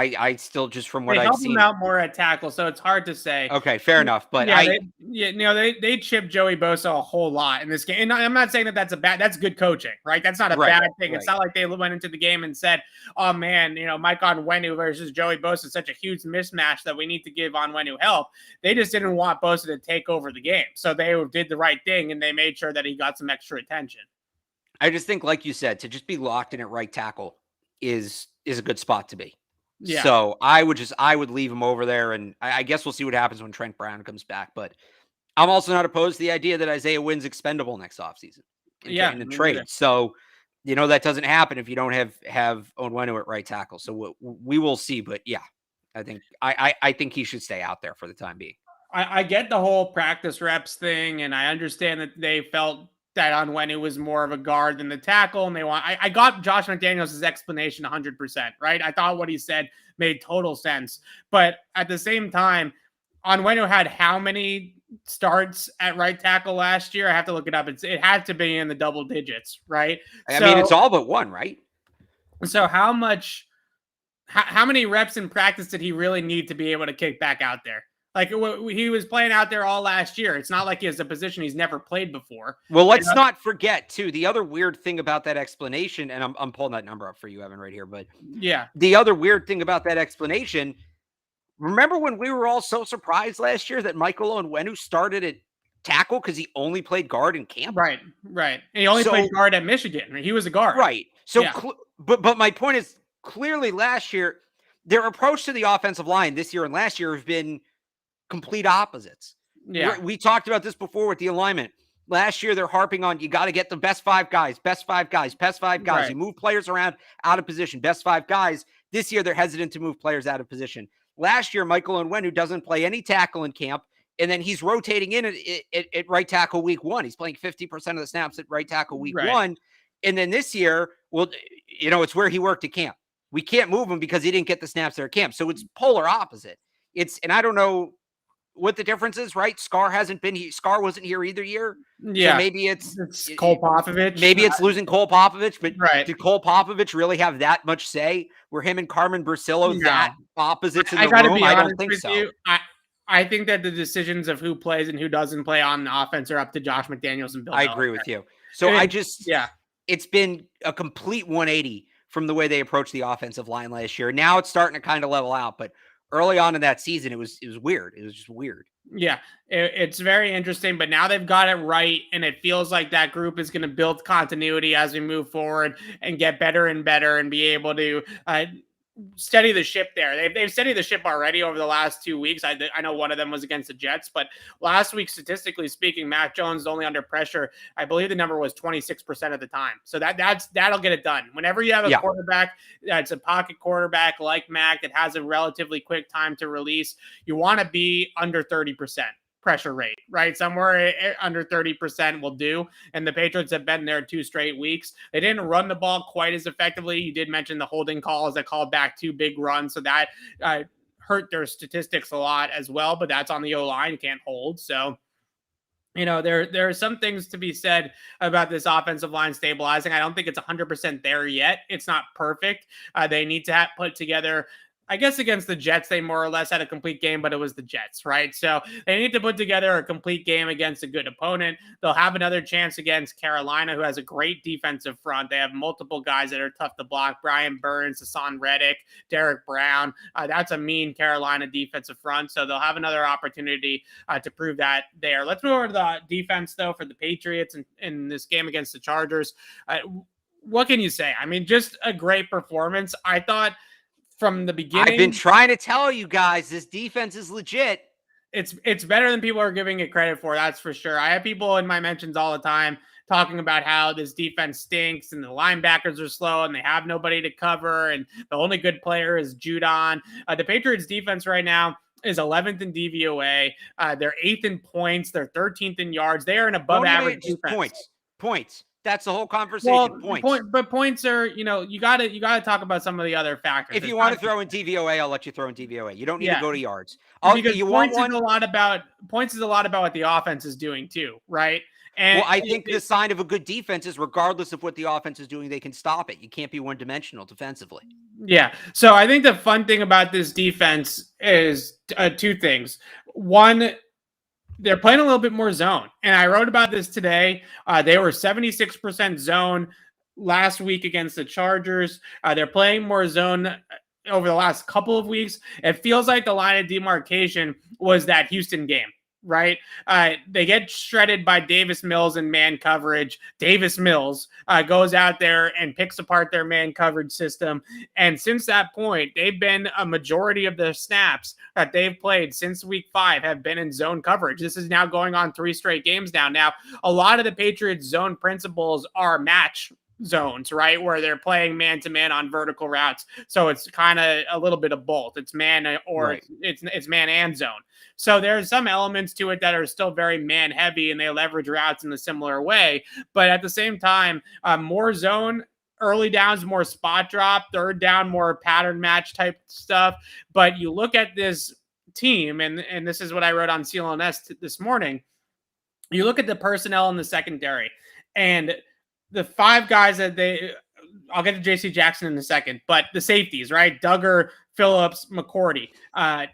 I still, just from what I've seen, they help him out more at tackle, so it's hard to say. Okay, fair enough. But they chipped Joey Bosa a whole lot in this game. And I'm not saying that that's good coaching, right? That's not a bad thing. It's not like they went into the game and said, "Oh man, Mike Onwenu versus Joey Bosa is such a huge mismatch that we need to give Onwenu help." They just didn't want Bosa to take over the game, so they did the right thing and they made sure that he got some extra attention. I just think, like you said, to just be locked in at right tackle is a good spot to be. Yeah. So I would leave him over there, and I guess we'll see what happens when Trent Brown comes back. But I'm also not opposed to the idea that Isaiah Wynn's expendable next offseason in the trade. So, that doesn't happen if you don't have Onwenu at right tackle. So we will see. But yeah, I think he should stay out there for the time being. I get the whole practice reps thing, and I understand that they felt that Onwenu was more of a guard than the tackle, and I got Josh McDaniels' explanation 100%, right? I thought what he said made total sense, but at the same time, Onwenu had how many starts at right tackle last year? I have to look it up. It had to be in the double digits, right? I mean, it's all but one, right? So how many reps in practice did he really need to be able to kick back out there? Like, he was playing out there all last year. It's not like he has a position he's never played before. Well, let's not forget, too, the other weird thing about that explanation, and I'm pulling that number up for you, Evan, right here. But yeah, the other weird thing about that explanation, remember when we were all so surprised last year that Michael Onwenu started at tackle because he only played guard in camp? Right. And he only played guard at Michigan. He was a guard. Right. So, but my point is, clearly last year, their approach to the offensive line this year and last year have been complete opposites. Yeah. We talked about this before with the alignment. Last year, they're harping on, you got to get the best 5 guys. Right. You move players around out of position, best 5 guys. This year, they're hesitant to move players out of position. Last year, Michael Onwenu doesn't play any tackle in camp, and then he's rotating in at right tackle week 1. He's playing 50% of the snaps at right tackle week 1. And then this year, it's where he worked at camp. We can't move him because he didn't get the snaps there at camp. So it's polar opposite. And I don't know what the difference is, right? Scar wasn't here either year. Yeah. So maybe it's Cole Popovich. Maybe it's losing Cole Popovich, but did Cole Popovich really have that much say? Were him and Carmen Bursillo that opposites in the room? I don't think so. I think that the decisions of who plays and who doesn't play on the offense are up to Josh McDaniels and Bill Belichick. I agree with you. So it's been a complete 180 from the way they approached the offensive line last year. Now it's starting to kind of level out, but early on in that season, it was weird. It was just weird. Yeah, it's very interesting, but now they've got it right, and it feels like that group is going to build continuity as we move forward and get better and better and be able to steady the ship there. They've steadied the ship already over the last 2 weeks. I know one of them was against the Jets, but last week, statistically speaking, Mac Jones only under pressure, I believe the number was 26% of the time. So that'll get it done. Whenever you have a quarterback that's a pocket quarterback like Mac that has a relatively quick time to release, you want to be under 30% pressure rate, right? Somewhere under 30% will do. And the Patriots have been there 2 straight weeks. They didn't run the ball quite as effectively. You did mention the holding calls that called back 2 big runs. So that hurt their statistics a lot as well, but that's on the O-line. You can't hold. So, there are some things to be said about this offensive line stabilizing. I don't think it's 100% there yet. It's not perfect. They need to put together I guess against the Jets, they more or less had a complete game, but it was the Jets, right? So they need to put together a complete game against a good opponent. They'll have another chance against Carolina, who has a great defensive front. They have multiple guys that are tough to block. Brian Burns, Hassan Reddick, Derek Brown. That's a mean Carolina defensive front. So they'll have another opportunity to prove that there. Let's move over to the defense, though, for the Patriots in this game against the Chargers. What can you say? I mean, just a great performance. I thought from the beginning. I've been trying to tell you guys, this defense is legit. It's better than people are giving it credit for. That's for sure. I have people in my mentions all the time talking about how this defense stinks and the linebackers are slow and they have nobody to cover. And the only good player is Judon. The Patriots defense right now is 11th in DVOA. They're 8th in points. They're 13th in yards. They are an above average defense. Points. That's the whole conversation. Points. But points are, you gotta talk about some of the other factors. If you want to throw in DVOA, I'll let you throw in DVOA. You don't need to go to yards. Because points is a lot about what the offense is doing too, right? And I think the sign of a good defense is regardless of what the offense is doing, they can stop it. You can't be one-dimensional defensively. Yeah. So I think the fun thing about this defense is two things. One, they're playing a little bit more zone. And I wrote about this today. They were 76% zone last week against the Chargers. They're playing more zone over the last couple of weeks. It feels like the line of demarcation was that Houston game, right? They get shredded by Davis Mills in man coverage. Davis Mills goes out there and picks apart their man coverage system. And since that point, they've been a majority of the snaps that they've played since week 5 have been in zone coverage. This is now going on 3 straight games now. Now, a lot of the Patriots zone principles are match zones, right? Where they're playing man-to-man on vertical routes. So it's kind of a little bit of both. It's man or right. it's man and zone. So there's some elements to it that are still very man heavy and they leverage routes in a similar way. But at the same time, more zone, early downs, more spot drop, third down, more pattern match type stuff. But you look at this team, and this is what I wrote on CLNS this morning. You look at the personnel in the secondary and the 5 guys that I'll get to J.C. Jackson in a second, but the safeties, right? Duggar, Phillips, McCourty,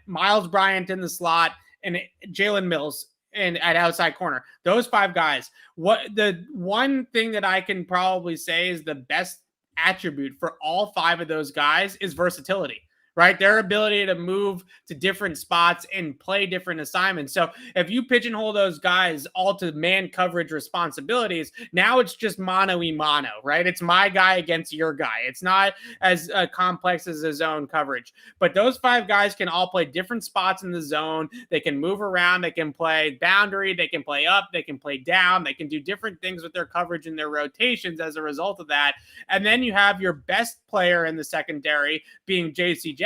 Miles Bryant in the slot, and Jalen Mills at outside corner. Those 5 guys. What the one thing that I can probably say is the best attribute for all 5 of those guys is versatility. Right? Their ability to move to different spots and play different assignments. So if you pigeonhole those guys all to man coverage responsibilities, now it's just mano-y-mano, right? It's my guy against your guy. It's not as complex as a zone coverage. But those 5 guys can all play different spots in the zone. They can move around. They can play boundary. They can play up. They can play down. They can do different things with their coverage and their rotations as a result of that. And then you have your best player in the secondary being J.C. Jackson.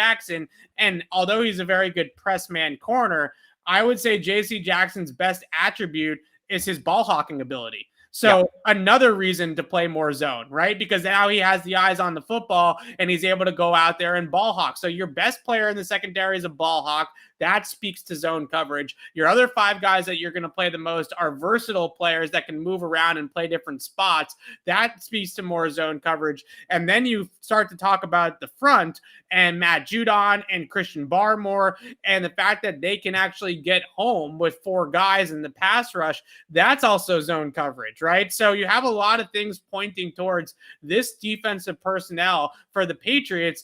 And although he's a very good press man corner, I would say J.C. Jackson's best attribute is his ball hawking ability. So another reason to play more zone, right? Because now he has the eyes on the football and he's able to go out there and ball hawk. So your best player in the secondary is a ball hawk. That speaks to zone coverage. Your other 5 guys that you're going to play the most are versatile players that can move around and play different spots. That speaks to more zone coverage. And then you start to talk about the front and Matt Judon and Christian Barmore and the fact that they can actually get home with 4 guys in the pass rush. That's also zone coverage, right? So you have a lot of things pointing towards this defensive personnel for the Patriots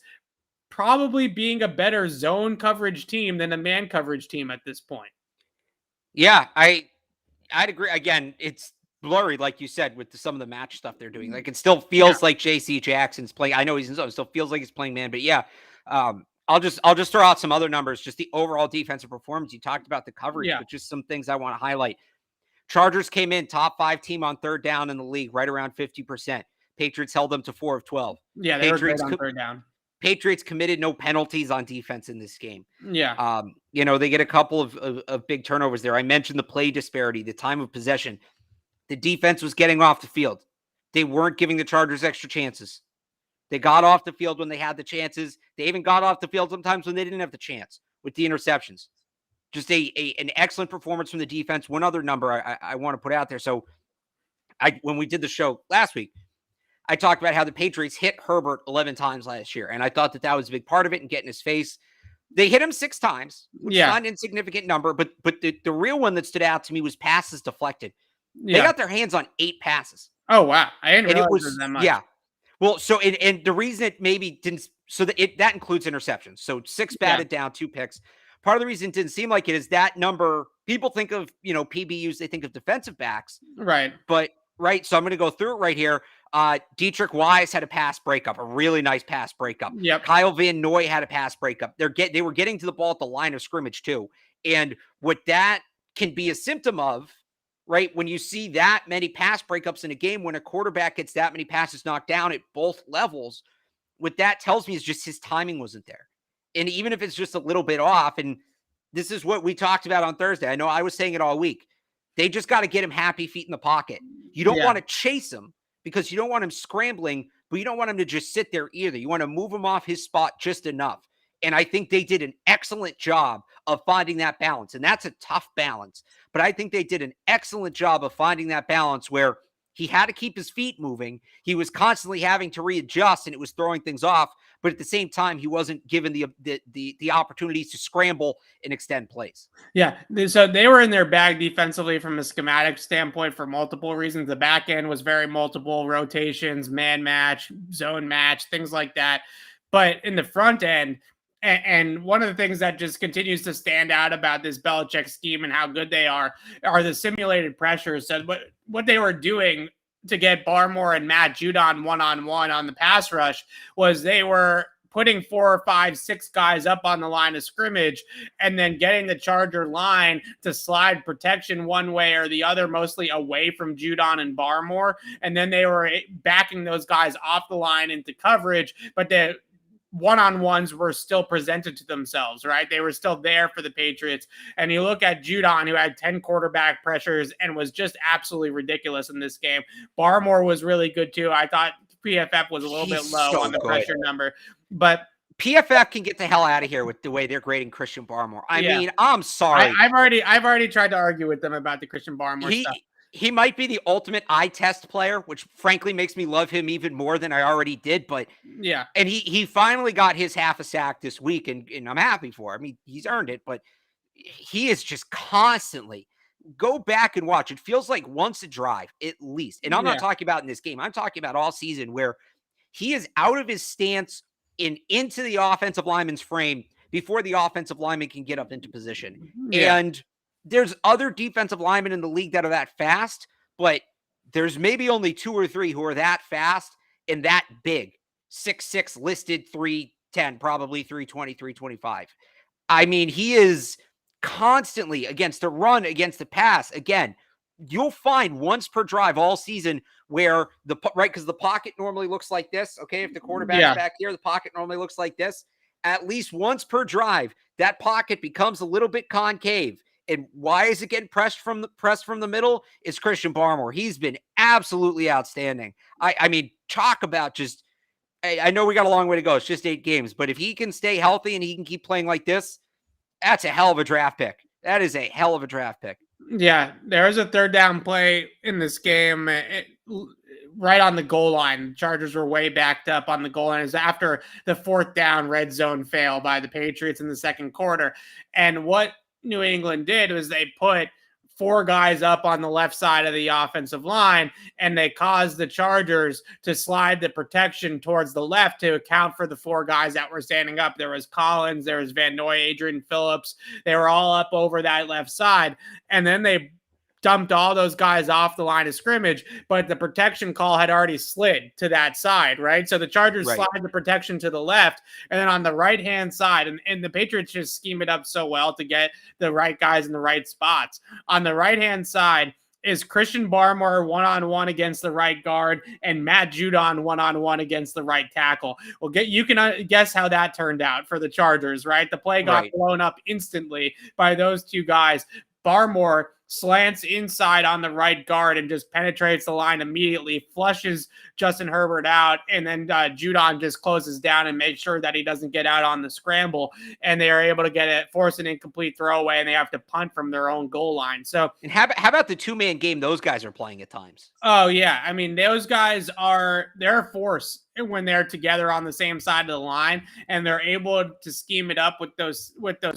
probably being a better zone coverage team than a man coverage team at this point. Yeah, I'd agree. Again, it's blurry, like you said, with some of the match stuff they're doing. Like it still feels like J.C. Jackson's playing. I know he's in zone. It still feels like he's playing man, but yeah. I'll just throw out some other numbers. Just the overall defensive performance. You talked about the coverage, but just some things I want to highlight. Chargers came in top 5 team on third down in the league, right around 50%. Patriots held them to 4 of 12. Yeah, they Patriots were great on third down. Patriots committed no penalties on defense in this game. Yeah. They get a couple of big turnovers there. I mentioned the play disparity, the time of possession. The defense was getting off the field. They weren't giving the Chargers extra chances. They got off the field when they had the chances. They even got off the field sometimes when they didn't have the chance with the interceptions. Just an excellent performance from the defense. One other number I want to put out there. So when we did the show last week, I talked about how the Patriots hit Herbert 11 times last year, and I thought that was a big part of it and getting his face. They hit him 6 times, which is not an insignificant number, but the real one that stood out to me was passes deflected. They got their hands on 8 passes. Oh, wow. I didn't realize it was that much. Yeah. Well, so and the reason it maybe didn't, so that includes interceptions. So 6 batted down, 2 picks. Part of the reason it didn't seem like it is that number. People think of, PBUs, they think of defensive backs. Right. But, so I'm going to go through it right here. Dietrich Wise had a pass breakup, a really nice pass breakup. Yep. Kyle Van Noy had a pass breakup. They were getting to the ball at the line of scrimmage too. And what that can be a symptom of, right, when you see that many pass breakups in a game, when a quarterback gets that many passes knocked down at both levels, what that tells me is just his timing wasn't there. And even if it's just a little bit off, and this is what we talked about on Thursday. I know I was saying it all week. They just got to get him happy feet in the pocket. You don't want to chase him because you don't want him scrambling, but you don't want him to just sit there either. You want to move him off his spot just enough. And I think they did an excellent job of finding that balance. And that's a tough balance. But I think they did an excellent job of finding that balance where he had to keep his feet moving. He was constantly having to readjust, and it was throwing things off. But at the same time, he wasn't given the opportunities to scramble and extend plays. Yeah, so they were in their bag defensively from a schematic standpoint for multiple reasons. The back end was very multiple rotations, man match, zone match, things like that. But in the front end, and one of the things that just continues to stand out about this Belichick scheme and how good they are the simulated pressures. So what they were doing to get Barmore and Matt Judon one-on-one on the pass rush was they were putting 4, 5, 6 guys up on the line of scrimmage and then getting the Charger line to slide protection one way or the other, mostly away from Judon and Barmore. And then they were backing those guys off the line into coverage, but the one-on-ones were still presented to themselves, right? They were still there for the Patriots. And you look at Judon, who had 10 quarterback pressures and was just absolutely ridiculous in this game. Barmore was really good too. I thought PFF was a little bit low on the pressure number, but PFF can get the hell out of here with the way they're grading Christian Barmore. I mean, I'm sorry. I've already tried to argue with them about the Christian Barmore stuff. He might be the ultimate eye test player, which frankly makes me love him even more than I already did. But yeah, and he finally got his half a sack this week, and I'm happy for him. I mean, he's earned it, but he is just constantly go back and watch. It feels like once a drive at least. And I'm not talking about in this game. I'm talking about all season where he is out of his stance and into the offensive lineman's frame before the offensive lineman can get up into position. Yeah. And there's other defensive linemen in the league that are that fast, but there's maybe only 2 or 3 who are that fast and that big. 6'6", listed 310, probably 320, 325. I mean, he is constantly against the run, against the pass. Again, you'll find once per drive all season where because the pocket normally looks like this. Okay, if the quarterback's back here, the pocket normally looks like this. At least once per drive, that pocket becomes a little bit concave. And why is it getting pressed from the middle? It's Christian Barmore. He's been absolutely outstanding. I mean, talk about just. I know we got a long way to go. It's just 8 games, but if he can stay healthy and he can keep playing like this, that's a hell of a draft pick. That is a hell of a draft pick. Yeah, there was a 3rd down play in this game right on the goal line. The Chargers were way backed up on the goal line. It was after the 4th down red zone fail by the Patriots in the 2nd quarter. And what New England did was they put 4 guys up on the left side of the offensive line, and they caused the Chargers to slide the protection towards the left to account for the 4 guys that were standing up. There was Collins, there was Van Noy, Adrian Phillips. They were all up over that left side, and then they dumped all those guys off the line of scrimmage, but the protection call had already slid to that side, right? So the Chargers slide the protection to the left, and then on the right-hand side, and the Patriots just scheme it up so well to get the right guys in the right spots. On the right-hand side is Christian Barmore one-on-one against the right guard and Matt Judon one-on-one against the right tackle. Well, you can guess how that turned out for the Chargers, right? The play got blown up instantly by those 2 guys. Barmore slants inside on the right guard and just penetrates the line immediately, flushes Justin Herbert out, and then Judon just closes down and makes sure that he doesn't get out on the scramble, and they are able to get it, force an incomplete throwaway, and they have to punt from their own goal line. So, and how about the two-man game those guys are playing at times? Oh yeah, I mean those guys they're a force when they're together on the same side of the line, and they're able to scheme it up with those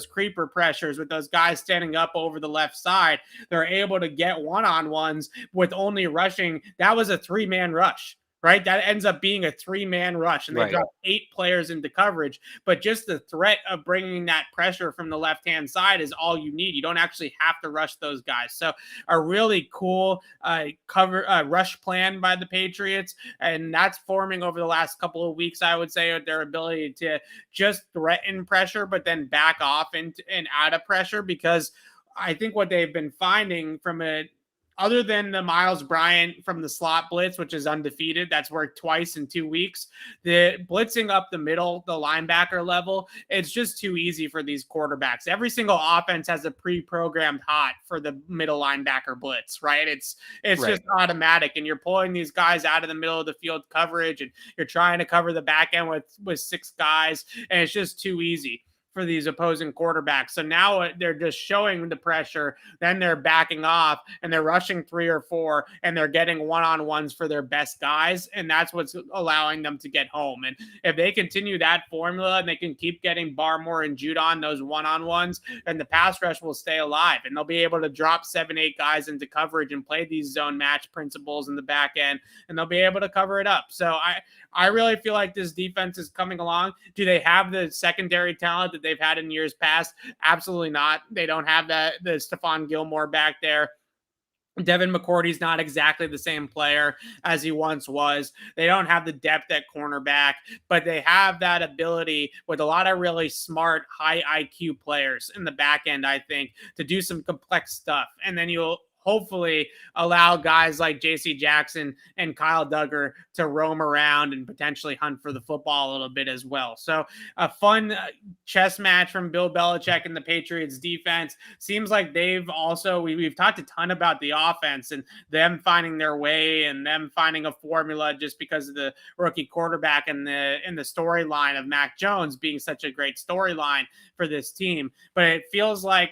creeper pressures, with those guys standing up over the left side. They're able to get one-on-ones with only rushing. That was a 3-man rush. Right, that ends up being a 3-man rush, and they drop 8 players into coverage. But just the threat of bringing that pressure from the left-hand side is all you need. You don't actually have to rush those guys. So a really cool rush plan by the Patriots, and that's forming over the last couple of weeks. I would say with their ability to just threaten pressure, but then back off and out of pressure, because I think what they've been finding from it, other than the Miles Bryant from the slot blitz, which is undefeated, that's worked twice in 2 weeks. The blitzing up the middle, the linebacker level, it's just too easy for these quarterbacks. Every single offense has a pre-programmed hot for the middle linebacker blitz, right? It's just automatic, and you're pulling these guys out of the middle of the field coverage, and you're trying to cover the back end with 6 guys, and it's just too easy for these opposing quarterbacks. So now they're just showing the pressure, then they're backing off, and they're rushing 3 or 4, and they're getting one-on-ones for their best guys, and that's what's allowing them to get home. And if they continue that formula and they can keep getting Barmore and Judon those one-on-ones, then the pass rush will stay alive, and they'll be able to drop 7-8 guys into coverage and play these zone match principles in the back end, and they'll be able to cover it up. So I really feel like this defense is coming along. Do they have the secondary talent that they've had in years past? Absolutely not. They don't have the Stephon Gilmore back there. Devin McCourty's not exactly the same player as he once was. They don't have the depth at cornerback, but they have that ability with a lot of really smart, high IQ players in the back end, I think, to do some complex stuff. And then you'll hopefully allow guys like J.C. Jackson and Kyle Duggar to roam around and potentially hunt for the football a little bit as well. So a fun chess match from Bill Belichick and the Patriots defense. Seems like they've also, we've talked a ton about the offense and them finding their way and them finding a formula just because of the rookie quarterback and the storyline of Mac Jones being such a great storyline for this team. But it feels like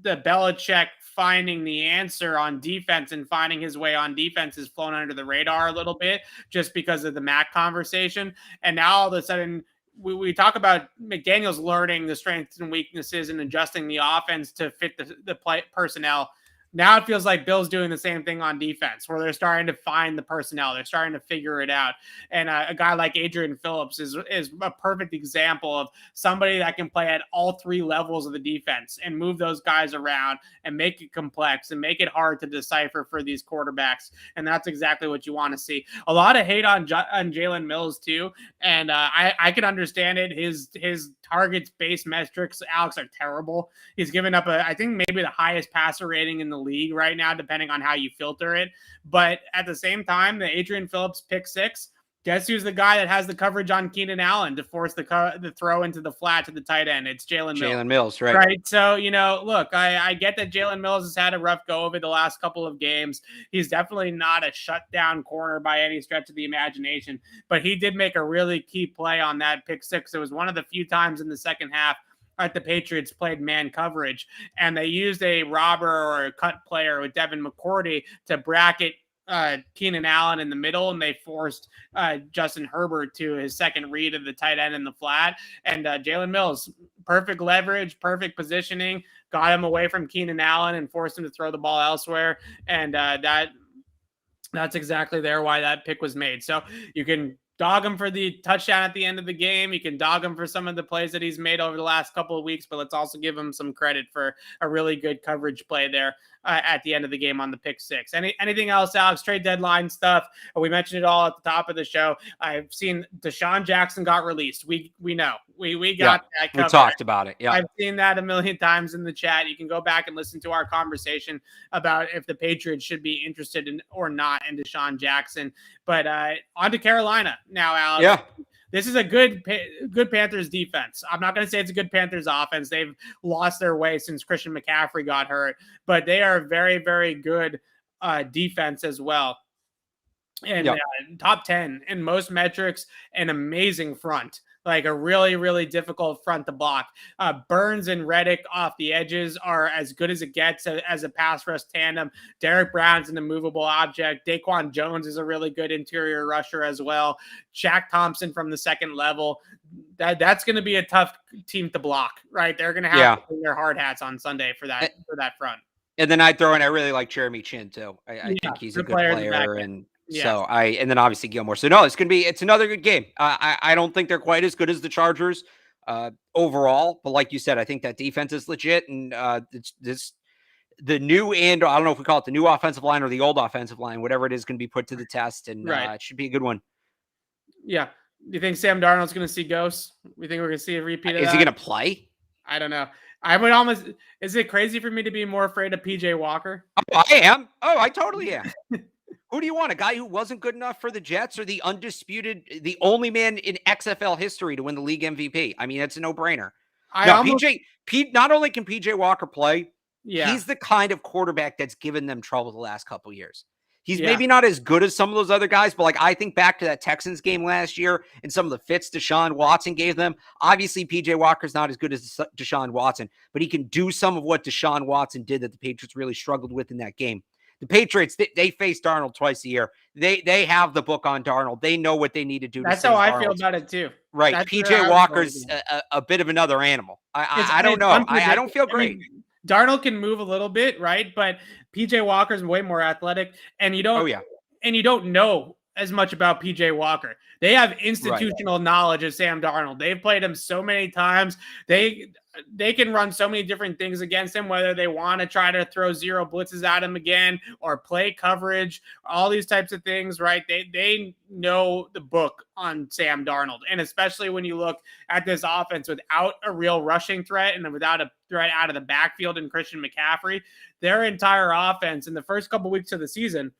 the Belichick finding the answer on defense and finding his way on defense has flown under the radar a little bit just because of the Mac conversation. And now all of a sudden we talk about McDaniels learning the strengths and weaknesses and adjusting the offense to fit the play personnel. Now it feels like Bill's doing the same thing on defense, where they're starting to find the personnel. They're starting to figure it out. And a guy like Adrian Phillips is a perfect example of somebody that can play at all 3 levels of the defense and move those guys around and make it complex and make it hard to decipher for these quarterbacks. And that's exactly what you want to see. A lot of hate on Jalen Mills too. And I can understand it. His targets-based metrics, Alex, are terrible. He's given up I think maybe the highest passer rating in the league right now, depending on how you filter it. But at the same time, the Adrian Phillips pick 6, guess who's the guy that has the coverage on Keenan Allen to force the throw into the flat to the tight end? It's Jalen Mills. Jalen Mills, right? Right. So, look, I get that Jalen Mills has had a rough go over the last couple of games. He's definitely not a shutdown corner by any stretch of the imagination, but he did make a really key play on that pick 6. It was one of the few times in the second half that the Patriots played man coverage, and they used a robber or a cut player with Devin McCourty to bracket Keenan Allen in the middle, and they forced Justin Herbert to his second read of the tight end in the flat. And Jalen Mills, perfect leverage, perfect positioning, got him away from Keenan Allen and forced him to throw the ball elsewhere. And that's exactly why that pick was made. So you can dog him for the touchdown at the end of the game. You can dog him for some of the plays that he's made over the last couple of weeks, but let's also give him some credit for a really good coverage play there at the end of the game on the pick 6. Anything else, Alex? Trade deadline stuff. We mentioned it all at the top of the show. I've seen Desean Jackson got released. We know. We got that covered. We talked about it. Yeah. I've seen that a million times in the chat. You can go back and listen to our conversation about if the Patriots should be interested in or not in Desean Jackson. But on to Carolina now, Alex. Yeah. this is a good Panthers defense. I'm not going to say it's a good Panthers offense. They've lost their way since Christian McCaffrey got hurt, but they are very, very good defense as well. And top 10 in most metrics, an amazing front, like a really, really difficult front to block. Burns and Reddick off the edges are as good as it gets as a pass rush tandem. Derek Brown's an immovable object. Daquan Jones is a really good interior rusher as well. Shaq Thompson from the second level. That's going to be a tough team to block, right? They're going to have to bring their hard hats on Sunday for that front. And then I'd throw in, I really like Jeremy Chin too. I think he's a good player, and so and then obviously Gilmore. So no, it's another good game. I don't think they're quite as good as the Chargers overall, but like you said, I think that defense is legit, and the new, and I don't know if we call it the new offensive line or the old offensive line, whatever it is, going to be put to the test, and it should be a good one. Yeah. Do you think Sam Darnold's going to see ghosts? We think we're going to see a repeat of that? Is he going to play? I don't know. I would almost. Is it crazy for me to be more afraid of PJ Walker? Oh, I am. Oh, I totally am. Who do you want? A guy who wasn't good enough for the Jets, or the only man in XFL history to win the league MVP? I mean, it's a no-brainer. Not only can PJ Walker play, he's the kind of quarterback that's given them trouble the last couple of years. He's maybe not as good as some of those other guys, but like I think back to that Texans game last year and some of the fits Deshaun Watson gave them. Obviously, PJ Walker's not as good as Deshaun Watson, but he can do some of what Deshaun Watson did that the Patriots really struggled with in that game. The Patriots, they face Darnold twice a year. They have the book on Darnold. They know what they need to do. That's how I feel about it too. Right. PJ Walker's a bit of another animal. I don't know. I don't feel great. I mean, Darnold can move a little bit, right? But PJ Walker's way more athletic, and you don't know as much about PJ Walker. They have institutional knowledge of Sam Darnold. They've played him so many times. They can run so many different things against him, whether they want to try to throw zero blitzes at him again or play coverage, all these types of things, right? They know the book on Sam Darnold. And especially when you look at this offense without a real rushing threat and without a threat out of the backfield in Christian McCaffrey, their entire offense in the first couple weeks of the season,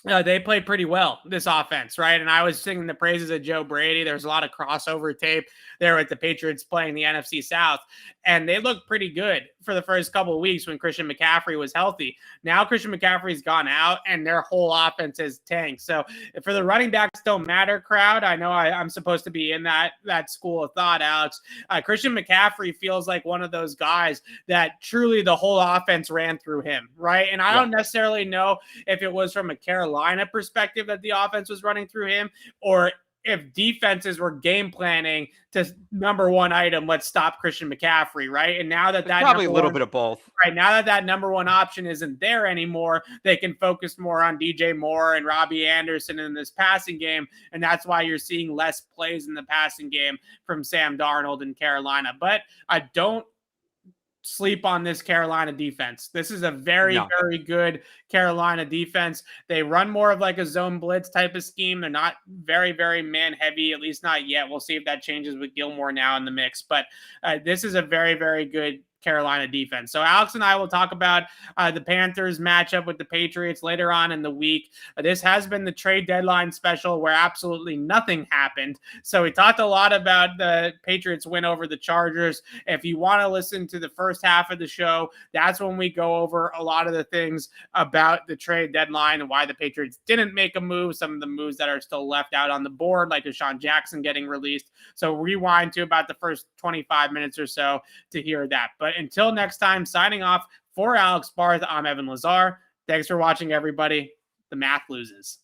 they played pretty well, this offense, right? And I was singing the praises of Joe Brady. There's a lot of crossover tape there with the Patriots playing the NFC South, and they looked pretty good for the first couple of weeks when Christian McCaffrey was healthy. Now Christian McCaffrey's gone out, and their whole offense is tanked. So for the running backs don't matter crowd, I know I'm supposed to be in that school of thought, Alex. Christian McCaffrey feels like one of those guys that truly the whole offense ran through him, right? And I don't necessarily know if it was from a Carolina perspective that the offense was running through him, or if defenses were game planning to number one item, let's stop Christian McCaffrey, right? And now that probably a little bit of both, right? Now that number one option isn't there anymore, they can focus more on DJ Moore and Robbie Anderson in this passing game, and that's why you're seeing less plays in the passing game from Sam Darnold in Carolina. But I don't sleep on this Carolina defense. This is a very good Carolina defense. They run more of like a zone blitz type of scheme. They're not very, very man heavy, at least not yet. We'll see if that changes with Gilmore now in the mix. But this is a very, very good Carolina defense. So Alex and I will talk about the Panthers matchup with the Patriots later on in the week. This has been the trade deadline special where absolutely nothing happened. So we talked a lot about the Patriots win over the Chargers. If you want to listen to the first half of the show, that's when we go over a lot of the things about the trade deadline and why the Patriots didn't make a move, some of the moves that are still left out on the board, like Desean Jackson getting released. So rewind to about the first 25 minutes or so to hear that. But until next time, signing off for Alex Barth, I'm Evan Lazar. Thanks for watching, everybody. The math loses.